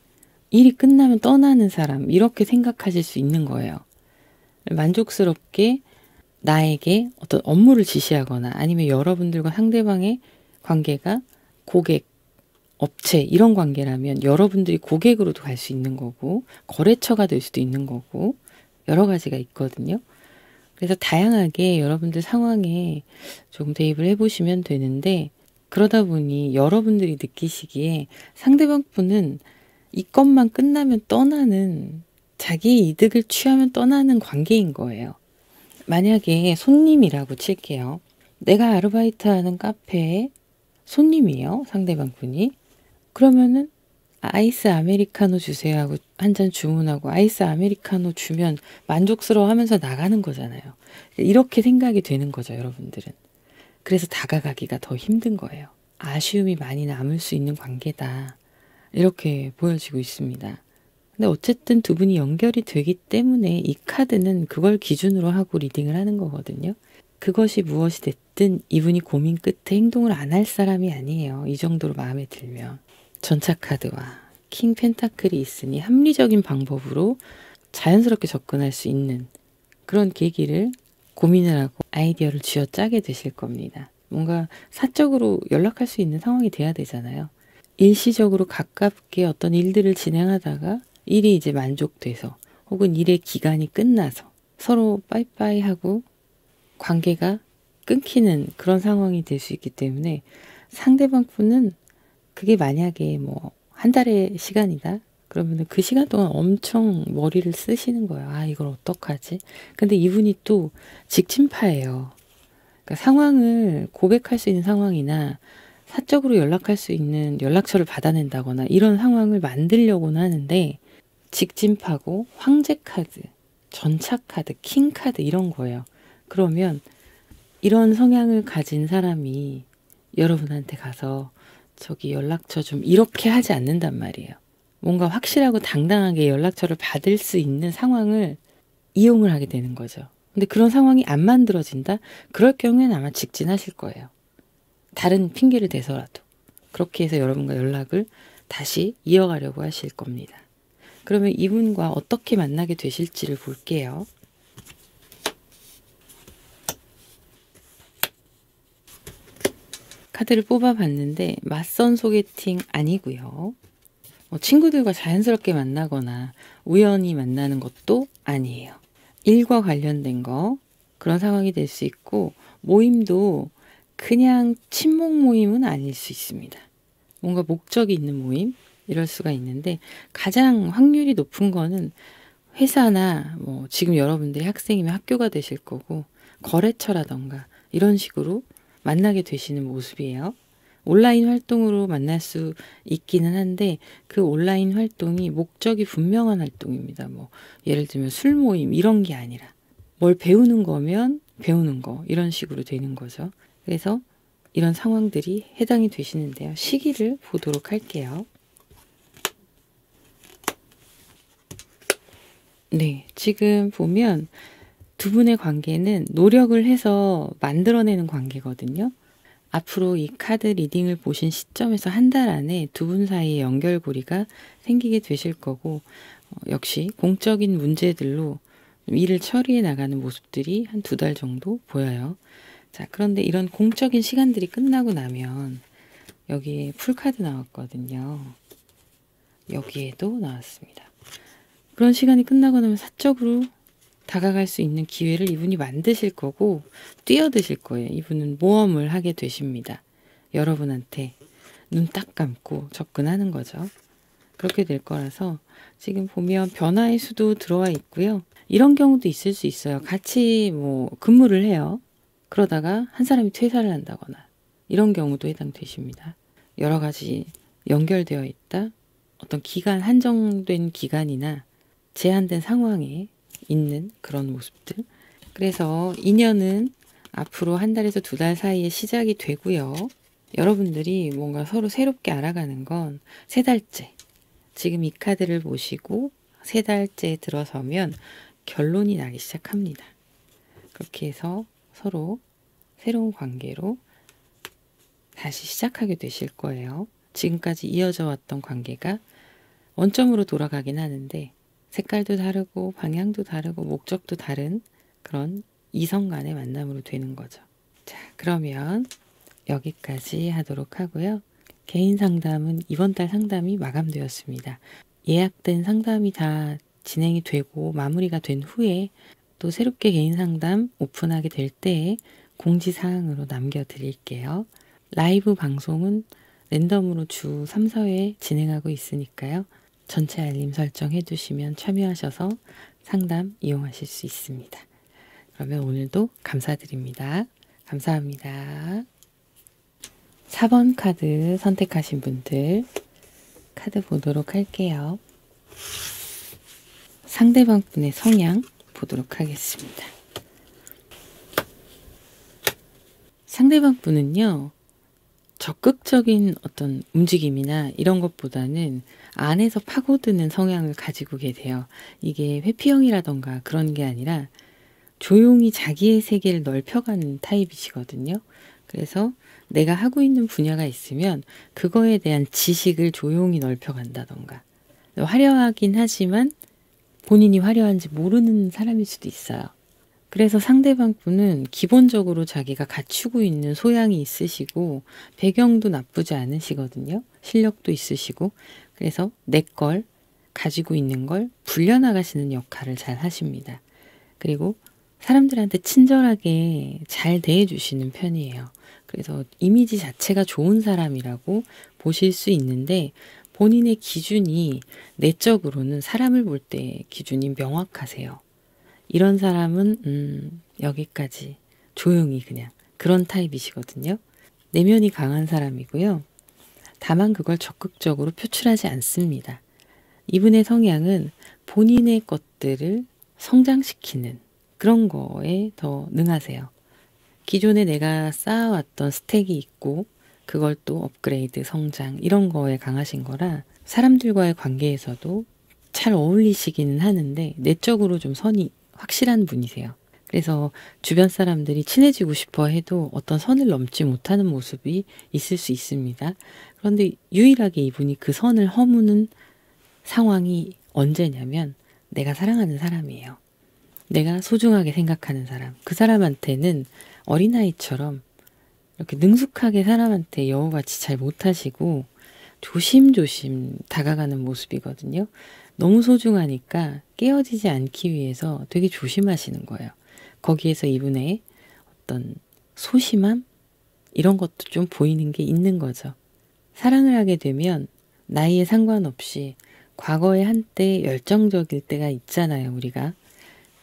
일이 끝나면 떠나는 사람 이렇게 생각하실 수 있는 거예요. 만족스럽게 나에게 어떤 업무를 지시하거나 아니면 여러분들과 상대방의 관계가 고객, 업체 이런 관계라면 여러분들이 고객으로도 갈 수 있는 거고 거래처가 될 수도 있는 거고 여러 가지가 있거든요. 그래서 다양하게 여러분들 상황에 조금 대입을 해보시면 되는데 그러다 보니 여러분들이 느끼시기에 상대방 분은 이것만 끝나면 떠나는 자기의 이득을 취하면 떠나는 관계인 거예요. 만약에 손님이라고 칠게요. 내가 아르바이트하는 카페에 손님이에요. 상대방 분이. 그러면은 아이스 아메리카노 주세요 하고 한 잔 주문하고 아이스 아메리카노 주면 만족스러워 하면서 나가는 거잖아요. 이렇게 생각이 되는 거죠, 여러분들은. 그래서 다가가기가 더 힘든 거예요. 아쉬움이 많이 남을 수 있는 관계다. 이렇게 보여지고 있습니다. 근데 어쨌든 두 분이 연결이 되기 때문에 이 카드는 그걸 기준으로 하고 리딩을 하는 거거든요. 그것이 무엇이 됐든 이분이 고민 끝에 행동을 안 할 사람이 아니에요. 이 정도로 마음에 들면. 전차 카드와 킹 펜타클이 있으니 합리적인 방법으로 자연스럽게 접근할 수 있는 그런 계기를 고민을 하고 아이디어를 쥐어짜게 되실 겁니다. 뭔가 사적으로 연락할 수 있는 상황이 돼야 되잖아요. 일시적으로 가깝게 어떤 일들을 진행하다가 일이 이제 만족돼서 혹은 일의 기간이 끝나서 서로 빠이빠이 하고 관계가 끊기는 그런 상황이 될 수 있기 때문에 상대방 분은 그게 만약에 한 달의 시간이다. 그러면 그 시간 동안 엄청 머리를 쓰시는 거예요. 아, 이걸 어떡하지? 근데 이분이 또 직진파예요. 그러니까 상황을 고백할 수 있는 상황이나 사적으로 연락할 수 있는 연락처를 받아낸다거나 이런 상황을 만들려고는 하는데 직진파고 황제 카드, 전차 카드, 킹 카드 이런 거예요. 그러면 이런 성향을 가진 사람이 여러분한테 가서 저기 연락처 좀 이렇게 하지 않는단 말이에요. 뭔가 확실하고 당당하게 연락처를 받을 수 있는 상황을 이용을 하게 되는 거죠. 근데 그런 상황이 안 만들어진다? 그럴 경우에는 아마 직진하실 거예요. 다른 핑계를 대서라도. 그렇게 해서 여러분과 연락을 다시 이어가려고 하실 겁니다. 그러면 이분과 어떻게 만나게 되실지를 볼게요. 카드를 뽑아봤는데 맞선 소개팅 아니고요. 친구들과 자연스럽게 만나거나 우연히 만나는 것도 아니에요. 일과 관련된 거 그런 상황이 될 수 있고 모임도 그냥 친목 모임은 아닐 수 있습니다. 뭔가 목적이 있는 모임 이럴 수가 있는데 가장 확률이 높은 거는 회사나 뭐 지금 여러분들이 학생이면 학교가 되실 거고 거래처라던가 이런 식으로 만나게 되시는 모습이에요. 온라인 활동으로 만날 수 있기는 한데 그 온라인 활동이 목적이 분명한 활동입니다. 뭐 예를 들면 술 모임 이런 게 아니라 뭘 배우는 거면 배우는 거 이런 식으로 되는 거죠. 그래서 이런 상황들이 해당이 되시는데요. 시기를 보도록 할게요. 네, 지금 보면 두 분의 관계는 노력을 해서 만들어내는 관계거든요. 앞으로 이 카드 리딩을 보신 시점에서 한 달 안에 두 분 사이의 연결고리가 생기게 되실 거고 역시 공적인 문제들로 일을 처리해 나가는 모습들이 한 2달 정도 보여요. 자, 그런데 이런 공적인 시간들이 끝나고 나면 여기에 풀카드 나왔거든요. 여기에도 나왔습니다. 그런 시간이 끝나고 나면 사적으로 다가갈 수 있는 기회를 이분이 만드실 거고 뛰어드실 거예요. 이분은 모험을 하게 되십니다. 여러분한테 눈 딱 감고 접근하는 거죠. 그렇게 될 거라서 지금 보면 변화의 수도 들어와 있고요. 이런 경우도 있을 수 있어요. 같이 뭐 근무를 해요. 그러다가 한 사람이 퇴사를 한다거나 이런 경우도 해당되십니다. 여러 가지 연결되어 있다. 어떤 기간, 한정된 기간이나 제한된 상황에 있는 그런 모습들. 그래서 인연은 앞으로 한 달에서 2달 사이에 시작이 되고요. 여러분들이 뭔가 서로 새롭게 알아가는 건 3달째. 지금 이 카드를 보시고 3달째에 들어서면 결론이 나기 시작합니다. 그렇게 해서 서로 새로운 관계로 다시 시작하게 되실 거예요. 지금까지 이어져 왔던 관계가 원점으로 돌아가긴 하는데 색깔도 다르고 방향도 다르고 목적도 다른 그런 이성 간의 만남으로 되는 거죠. 자, 그러면 여기까지 하도록 하고요. 개인 상담은 이번 달 상담이 마감되었습니다. 예약된 상담이 다 진행이 되고 마무리가 된 후에 또 새롭게 개인 상담 오픈하게 될 때에 공지사항으로 남겨드릴게요. 라이브 방송은 랜덤으로 주 3, 4회 진행하고 있으니까요. 전체 알림 설정해 두시면 참여하셔서 상담 이용하실 수 있습니다. 그러면 오늘도 감사드립니다. 감사합니다. 4번 카드 선택하신 분들 카드 보도록 할게요. 상대방 분의 성향 보도록 하겠습니다. 상대방 분은요. 적극적인 어떤 움직임이나 이런 것보다는 안에서 파고드는 성향을 가지고 계세요. 이게 회피형이라던가 그런 게 아니라 조용히 자기의 세계를 넓혀가는 타입이시거든요. 그래서 내가 하고 있는 분야가 있으면 그거에 대한 지식을 조용히 넓혀간다던가 화려하긴 하지만 본인이 화려한지 모르는 사람일 수도 있어요. 그래서 상대방 분은 기본적으로 자기가 갖추고 있는 소양이 있으시고 배경도 나쁘지 않으시거든요. 실력도 있으시고 그래서 내 걸 가지고 있는 걸 불려나가시는 역할을 잘 하십니다. 그리고 사람들한테 친절하게 잘 대해주시는 편이에요. 그래서 이미지 자체가 좋은 사람이라고 보실 수 있는데 본인의 기준이 내적으로는 사람을 볼 때 기준이 명확하세요. 이런 사람은 여기까지 조용히 그냥 그런 타입이시거든요. 내면이 강한 사람이고요. 다만 그걸 적극적으로 표출하지 않습니다. 이분의 성향은 본인의 것들을 성장시키는 그런 거에 더 능하세요. 기존에 내가 쌓아왔던 스택이 있고 그걸 또 업그레이드, 성장 이런 거에 강하신 거라 사람들과의 관계에서도 잘 어울리시기는 하는데 내적으로 좀 선이 확실한 분이세요. 그래서 주변 사람들이 친해지고 싶어 해도 어떤 선을 넘지 못하는 모습이 있을 수 있습니다. 그런데 유일하게 이분이 그 선을 허무는 상황이 언제냐면 내가 사랑하는 사람이에요. 내가 소중하게 생각하는 사람. 그 사람한테는 어린아이처럼 이렇게 능숙하게 사람한테 여우같이 잘 못하시고 조심조심 다가가는 모습이거든요. 너무 소중하니까 깨어지지 않기 위해서 되게 조심하시는 거예요. 거기에서 이분의 어떤 소심함? 이런 것도 좀 보이는 게 있는 거죠. 사랑을 하게 되면 나이에 상관없이 과거에 한때 열정적일 때가 있잖아요, 우리가.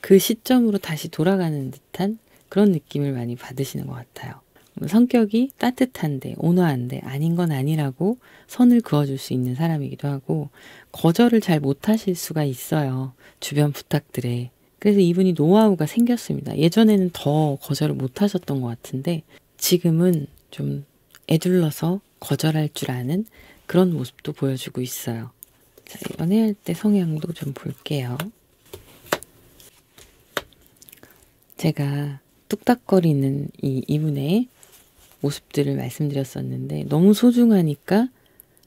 그 시점으로 다시 돌아가는 듯한 그런 느낌을 많이 받으시는 것 같아요. 성격이 따뜻한데 온화한데 아닌 건 아니라고 선을 그어줄 수 있는 사람이기도 하고 거절을 잘 못하실 수가 있어요. 주변 부탁들에. 그래서 이분이 노하우가 생겼습니다. 예전에는 더 거절을 못하셨던 것 같은데 지금은 좀 애둘러서 거절할 줄 아는 그런 모습도 보여주고 있어요. 자, 연애할 때 성향도 좀 볼게요. 제가 뚝딱거리는 이분의 모습들을 말씀드렸었는데 너무 소중하니까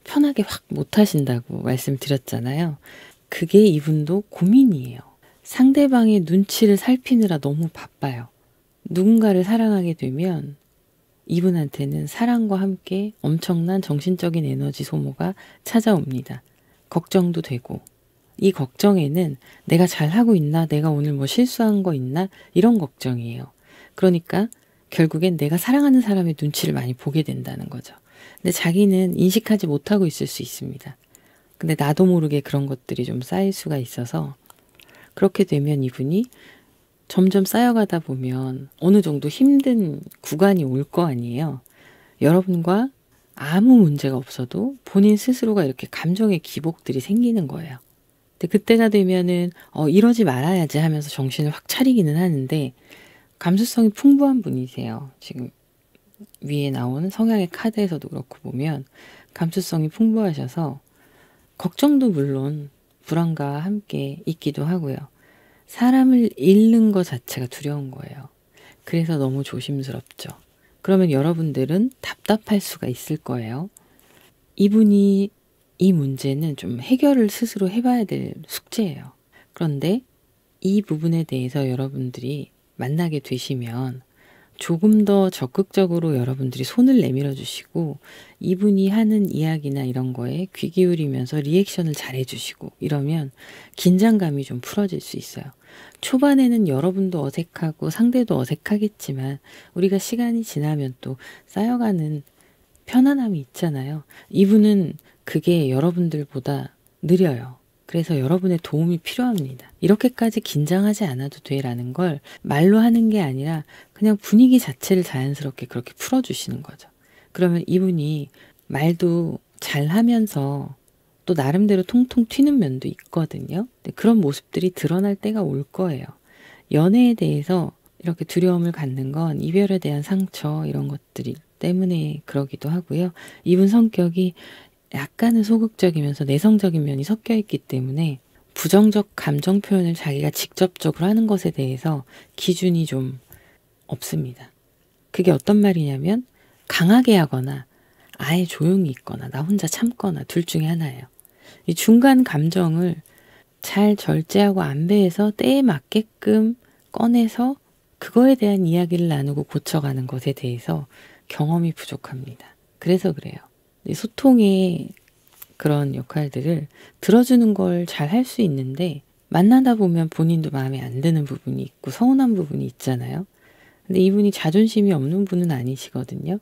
편하게 확 못하신다고 말씀드렸잖아요. 그게 이분도 고민이에요. 상대방의 눈치를 살피느라 너무 바빠요. 누군가를 사랑하게 되면 이분한테는 사랑과 함께 엄청난 정신적인 에너지 소모가 찾아옵니다. 걱정도 되고 이 걱정에는 내가 잘하고 있나? 내가 오늘 뭐 실수한 거 있나? 이런 걱정이에요. 그러니까 결국엔 내가 사랑하는 사람의 눈치를 많이 보게 된다는 거죠. 근데 자기는 인식하지 못하고 있을 수 있습니다. 근데 나도 모르게 그런 것들이 좀 쌓일 수가 있어서 그렇게 되면 이분이 점점 쌓여가다 보면 어느 정도 힘든 구간이 올 거 아니에요. 여러분과 아무 문제가 없어도 본인 스스로가 이렇게 감정의 기복들이 생기는 거예요. 근데 그때가 되면은 이러지 말아야지 하면서 정신을 확 차리기는 하는데 감수성이 풍부한 분이세요. 지금 위에 나오는 성향의 카드에서도 그렇고 보면 감수성이 풍부하셔서 걱정도 물론 불안과 함께 있기도 하고요. 사람을 잃는 것 자체가 두려운 거예요. 그래서 너무 조심스럽죠. 그러면 여러분들은 답답할 수가 있을 거예요. 이분이 이 문제는 좀 해결을 스스로 해봐야 될 숙제예요. 그런데 이 부분에 대해서 여러분들이 만나게 되시면 조금 더 적극적으로 여러분들이 손을 내밀어 주시고 이분이 하는 이야기나 이런 거에 귀 기울이면서 리액션을 잘 해주시고 이러면 긴장감이 좀 풀어질 수 있어요. 초반에는 여러분도 어색하고 상대도 어색하겠지만 우리가 시간이 지나면 또 쌓여가는 편안함이 있잖아요. 이분은 그게 여러분들보다 느려요. 그래서 여러분의 도움이 필요합니다. 이렇게까지 긴장하지 않아도 돼라는 걸 말로 하는 게 아니라 그냥 분위기 자체를 자연스럽게 그렇게 풀어주시는 거죠. 그러면 이분이 말도 잘 하면서 또 나름대로 통통 튀는 면도 있거든요. 그런 모습들이 드러날 때가 올 거예요. 연애에 대해서 이렇게 두려움을 갖는 건 이별에 대한 상처 이런 것들이 때문에 그러기도 하고요. 이분 성격이 약간은 소극적이면서 내성적인 면이 섞여 있기 때문에 부정적 감정 표현을 자기가 직접적으로 하는 것에 대해서 기준이 좀 없습니다. 그게 어떤 말이냐면 강하게 하거나 아예 조용히 있거나 나 혼자 참거나 둘 중에 하나예요. 이 중간 감정을 잘 절제하고 안배해서 때에 맞게끔 꺼내서 그거에 대한 이야기를 나누고 고쳐가는 것에 대해서 경험이 부족합니다. 그래서 그래요. 소통의 그런 역할들을 들어주는 걸 잘 할 수 있는데 만나다 보면 본인도 마음에 안 드는 부분이 있고 서운한 부분이 있잖아요. 근데 이분이 자존심이 없는 분은 아니시거든요.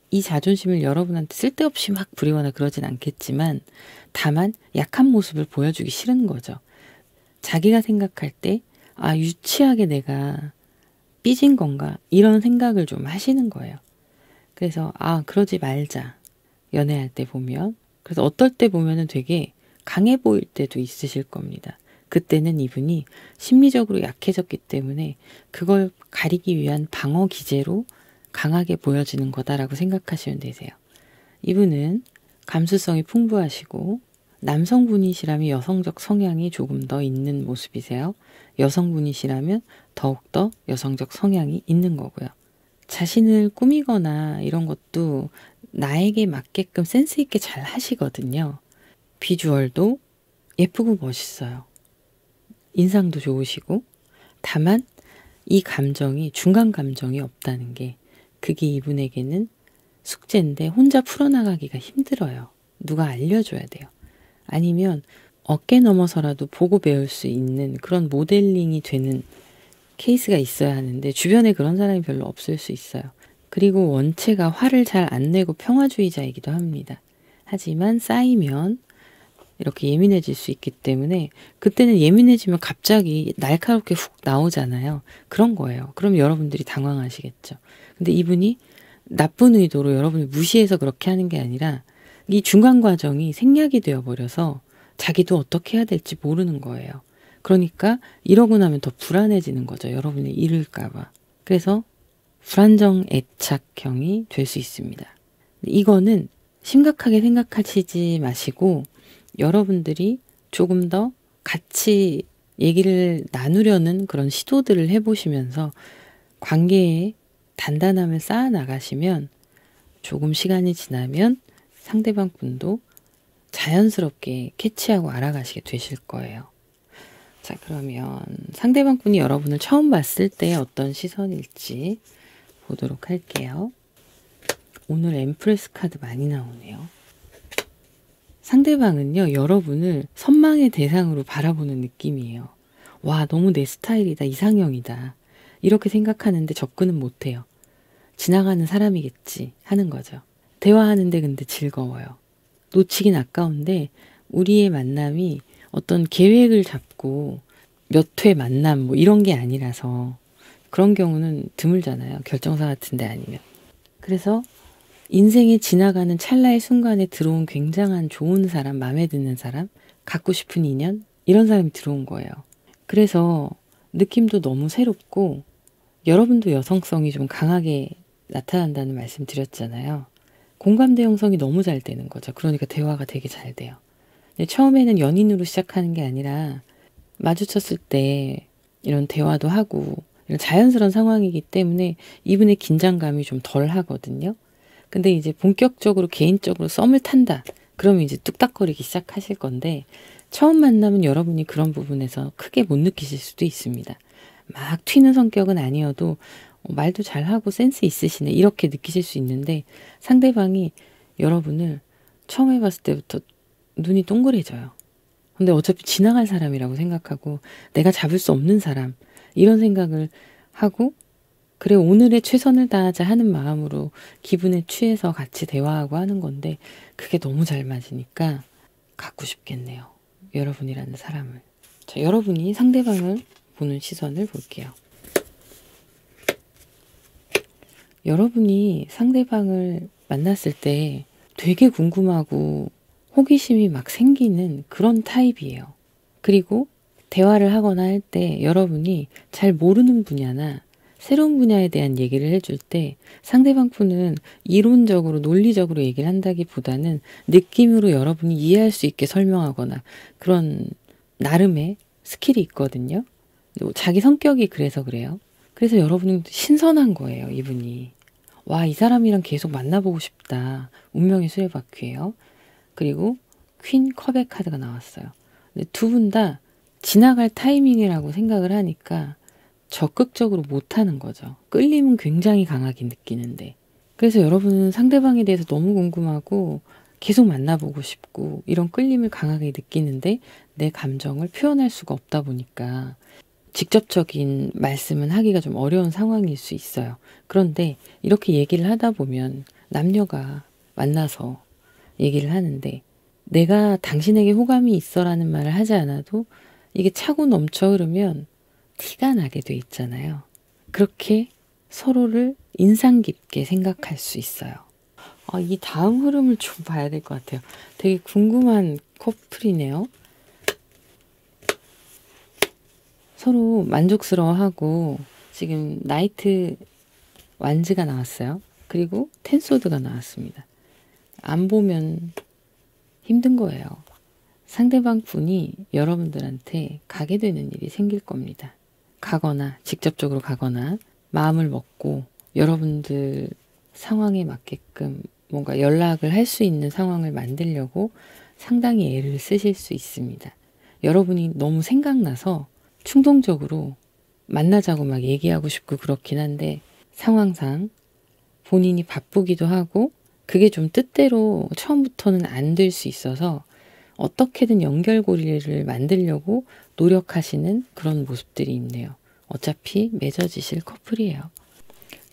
이 자존심을 여러분한테 쓸데없이 막 부리거나 그러진 않겠지만 다만 약한 모습을 보여주기 싫은 거죠. 자기가 생각할 때 유치하게 내가 삐진 건가 이런 생각을 좀 하시는 거예요. 그래서 그러지 말자. 연애할 때 보면. 그래서 어떨 때 보면은 되게 강해 보일 때도 있으실 겁니다. 그때는 이분이 심리적으로 약해졌기 때문에 그걸 가리기 위한 방어 기제로 강하게 보여지는 거다라고 생각하시면 되세요. 이분은 감수성이 풍부하시고 남성분이시라면 여성적 성향이 조금 더 있는 모습이세요. 여성분이시라면 더욱더 여성적 성향이 있는 거고요. 자신을 꾸미거나 이런 것도 나에게 맞게끔 센스 있게 잘 하시거든요. 비주얼도 예쁘고 멋있어요. 인상도 좋으시고 다만 이 감정이 중간 감정이 없다는 게 그게 이분에게는 숙제인데 혼자 풀어나가기가 힘들어요. 누가 알려줘야 돼요. 아니면 어깨 넘어서라도 보고 배울 수 있는 그런 모델링이 되는 케이스가 있어야 하는데 주변에 그런 사람이 별로 없을 수 있어요. 그리고 원체가 화를 잘 안 내고 평화주의자이기도 합니다. 하지만 쌓이면 이렇게 예민해질 수 있기 때문에 그때는 예민해지면 갑자기 날카롭게 훅 나오잖아요. 그런 거예요. 그럼 여러분들이 당황하시겠죠. 근데 이분이 나쁜 의도로 여러분을 무시해서 그렇게 하는 게 아니라 이 중간 과정이 생략이 되어버려서 자기도 어떻게 해야 될지 모르는 거예요. 그러니까 이러고 나면 더 불안해지는 거죠. 여러분이 잃을까 봐. 그래서 불안정 애착형이 될 수 있습니다. 이거는 심각하게 생각하시지 마시고 여러분들이 조금 더 같이 얘기를 나누려는 그런 시도들을 해보시면서 관계에 단단함을 쌓아 나가시면 조금 시간이 지나면 상대방 분도 자연스럽게 캐치하고 알아가시게 되실 거예요. 자, 그러면 상대방 분이 여러분을 처음 봤을 때 어떤 시선일지 보도록 할게요. 오늘 엠프레스 카드 많이 나오네요. 상대방은요, 여러분을 선망의 대상으로 바라보는 느낌이에요. 와, 너무 내 스타일이다, 이상형이다. 이렇게 생각하는데 접근은 못해요. 지나가는 사람이겠지 하는 거죠. 대화하는데 근데 즐거워요. 놓치긴 아까운데 우리의 만남이 어떤 계획을 잡고 몇 회 만남 뭐 이런 게 아니라서 그런 경우는 드물잖아요. 결정사 같은 데 아니면. 그래서 인생에 지나가는 찰나의 순간에 들어온 굉장한 좋은 사람, 마음에 드는 사람, 갖고 싶은 인연 이런 사람이 들어온 거예요. 그래서 느낌도 너무 새롭고 여러분도 여성성이 좀 강하게 나타난다는 말씀 드렸잖아요. 공감대 형성이 너무 잘 되는 거죠. 그러니까 대화가 되게 잘 돼요. 근데 처음에는 연인으로 시작하는 게 아니라 마주쳤을 때 이런 대화도 하고 이런 자연스러운 상황이기 때문에 이분의 긴장감이 좀 덜 하거든요. 근데 이제 본격적으로 개인적으로 썸을 탄다. 그러면 이제 뚝딱거리기 시작하실 건데 처음 만나면 여러분이 그런 부분에서 크게 못 느끼실 수도 있습니다. 막 튀는 성격은 아니어도 말도 잘하고 센스 있으시네 이렇게 느끼실 수 있는데 상대방이 여러분을 처음 해봤을 때부터 눈이 동그래져요. 근데 어차피 지나갈 사람이라고 생각하고 내가 잡을 수 없는 사람 이런 생각을 하고 그래 오늘의 최선을 다하자 하는 마음으로 기분에 취해서 같이 대화하고 하는 건데 그게 너무 잘 맞으니까 갖고 싶겠네요. 여러분이라는 사람을. 자, 여러분이 상대방을 보는 시선을 볼게요. 여러분이 상대방을 만났을 때 되게 궁금하고 호기심이 막 생기는 그런 타입이에요. 그리고 대화를 하거나 할 때 여러분이 잘 모르는 분야나 새로운 분야에 대한 얘기를 해줄 때 상대방 분은 이론적으로 논리적으로 얘기를 한다기보다는 느낌으로 여러분이 이해할 수 있게 설명하거나 그런 나름의 스킬이 있거든요. 자기 성격이 그래서 그래요. 그래서 여러분은 신선한 거예요, 이분이. 와, 이 사람이랑 계속 만나보고 싶다. 운명의 수레바퀴예요. 그리고 퀸 컵의 카드가 나왔어요. 두 분 다 지나갈 타이밍이라고 생각을 하니까 적극적으로 못하는 거죠. 끌림은 굉장히 강하게 느끼는데. 그래서 여러분은 상대방에 대해서 너무 궁금하고 계속 만나보고 싶고 이런 끌림을 강하게 느끼는데 내 감정을 표현할 수가 없다 보니까 직접적인 말씀은 하기가 좀 어려운 상황일 수 있어요. 그런데 이렇게 얘기를 하다 보면 남녀가 만나서 얘기를 하는데 내가 당신에게 호감이 있어라는 말을 하지 않아도 이게 차고 넘쳐 흐르면 티가 나게 돼 있잖아요. 그렇게 서로를 인상 깊게 생각할 수 있어요. 이 다음 흐름을 좀 봐야 될 것 같아요. 되게 궁금한 커플이네요. 서로 만족스러워하고 지금 나이트 완즈가 나왔어요. 그리고 텐소드가 나왔습니다. 안 보면 힘든 거예요. 상대방 분이 여러분들한테 가게 되는 일이 생길 겁니다. 가거나 직접적으로 가거나 마음을 먹고 여러분들 상황에 맞게끔 뭔가 연락을 할 수 있는 상황을 만들려고 상당히 애를 쓰실 수 있습니다. 여러분이 너무 생각나서 충동적으로 만나자고 막 얘기하고 싶고 그렇긴 한데 상황상 본인이 바쁘기도 하고 그게 좀 뜻대로 처음부터는 안 될 수 있어서 어떻게든 연결고리를 만들려고 노력하시는 그런 모습들이 있네요. 어차피 맺어지실 커플이에요.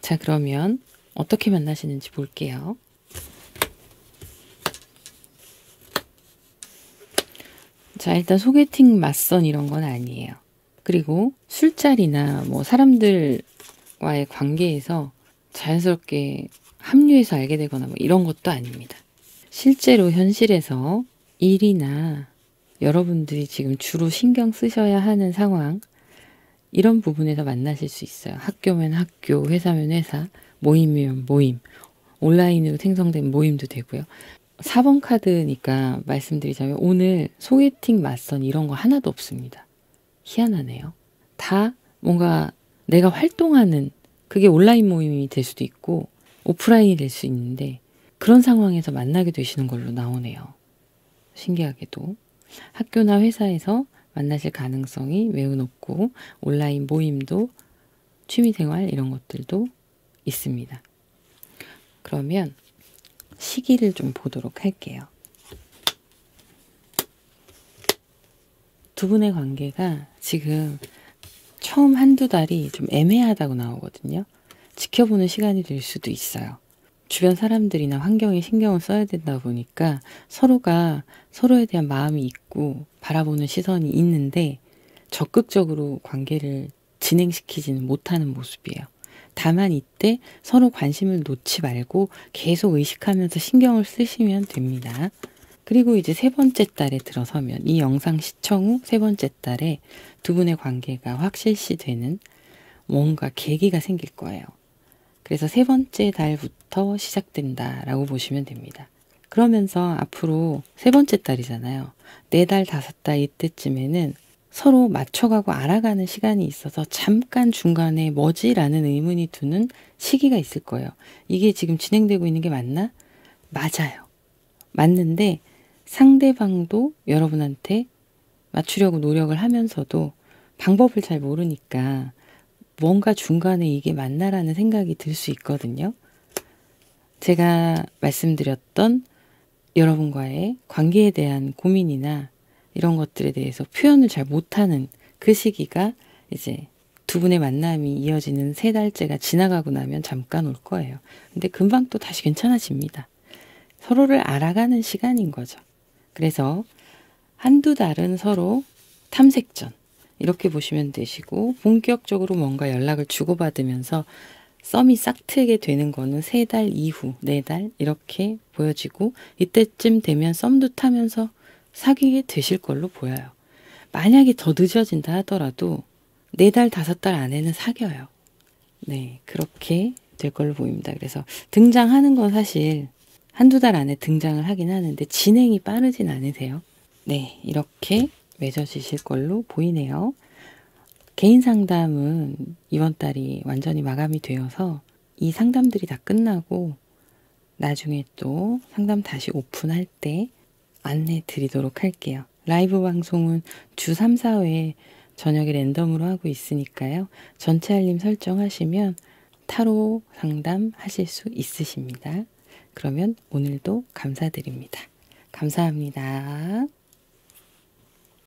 자, 그러면 어떻게 만나시는지 볼게요. 자, 일단 소개팅 맞선 이런 건 아니에요. 그리고 술자리나 뭐 사람들과의 관계에서 자연스럽게 합류해서 알게 되거나 뭐 이런 것도 아닙니다. 실제로 현실에서 일이나 여러분들이 지금 주로 신경 쓰셔야 하는 상황, 이런 부분에서 만나실 수 있어요. 학교면 학교, 회사면 회사, 모임이면 모임, 온라인으로 생성된 모임도 되고요. 4번 카드니까 말씀드리자면 오늘 소개팅 맞선 이런 거 하나도 없습니다. 희한하네요. 다 뭔가 내가 활동하는 그게 온라인 모임이 될 수도 있고 오프라인이 될 수 있는데 그런 상황에서 만나게 되시는 걸로 나오네요. 신기하게도 학교나 회사에서 만나실 가능성이 매우 높고 온라인 모임도 취미생활 이런 것들도 있습니다. 그러면 시기를 좀 보도록 할게요. 두 분의 관계가 지금 처음 한두 달이 좀 애매하다고 나오거든요. 지켜보는 시간이 될 수도 있어요. 주변 사람들이나 환경에 신경을 써야 된다 보니까 서로가 서로에 대한 마음이 있고 바라보는 시선이 있는데 적극적으로 관계를 진행시키지는 못하는 모습이에요. 다만 이때 서로 관심을 놓지 말고 계속 의식하면서 신경을 쓰시면 됩니다. 그리고 이제 세 번째 달에 들어서면 이 영상 시청 후 세 번째 달에 두 분의 관계가 확실시 되는 뭔가 계기가 생길 거예요. 그래서 세 번째 달부터 시작된다라고 보시면 됩니다. 그러면서 앞으로 세 번째 달이잖아요. 네 달, 다섯 달 이때쯤에는 서로 맞춰가고 알아가는 시간이 있어서 잠깐 중간에 뭐지라는 의문이 드는 시기가 있을 거예요. 이게 지금 진행되고 있는 게 맞나? 맞아요. 맞는데 상대방도 여러분한테 맞추려고 노력을 하면서도 방법을 잘 모르니까 뭔가 중간에 이게 맞나라는 생각이 들 수 있거든요. 제가 말씀드렸던 여러분과의 관계에 대한 고민이나 이런 것들에 대해서 표현을 잘 못하는 그 시기가 이제 두 분의 만남이 이어지는 세 달째가 지나가고 나면 잠깐 올 거예요. 근데 금방 또 다시 괜찮아집니다. 서로를 알아가는 시간인 거죠. 그래서 한두 달은 서로 탐색전 이렇게 보시면 되시고 본격적으로 뭔가 연락을 주고받으면서 썸이 싹트게 되는 거는 세 달 이후, 네 달 이렇게 보여지고 이때쯤 되면 썸도 타면서 사귀게 되실 걸로 보여요. 만약에 더 늦어진다 하더라도 네 달, 다섯 달 안에는 사겨요. 네, 그렇게 될 걸로 보입니다. 그래서 등장하는 건 사실 한두 달 안에 등장을 하긴 하는데 진행이 빠르진 않으세요. 네, 이렇게 맺어지실 걸로 보이네요. 개인 상담은 이번 달이 완전히 마감이 되어서 이 상담들이 다 끝나고 나중에 또 상담 다시 오픈할 때 안내 드리도록 할게요. 라이브 방송은 주 3, 4회 저녁에 랜덤으로 하고 있으니까요. 전체 알림 설정하시면 타로 상담 하실 수 있으십니다. 그러면 오늘도 감사드립니다. 감사합니다.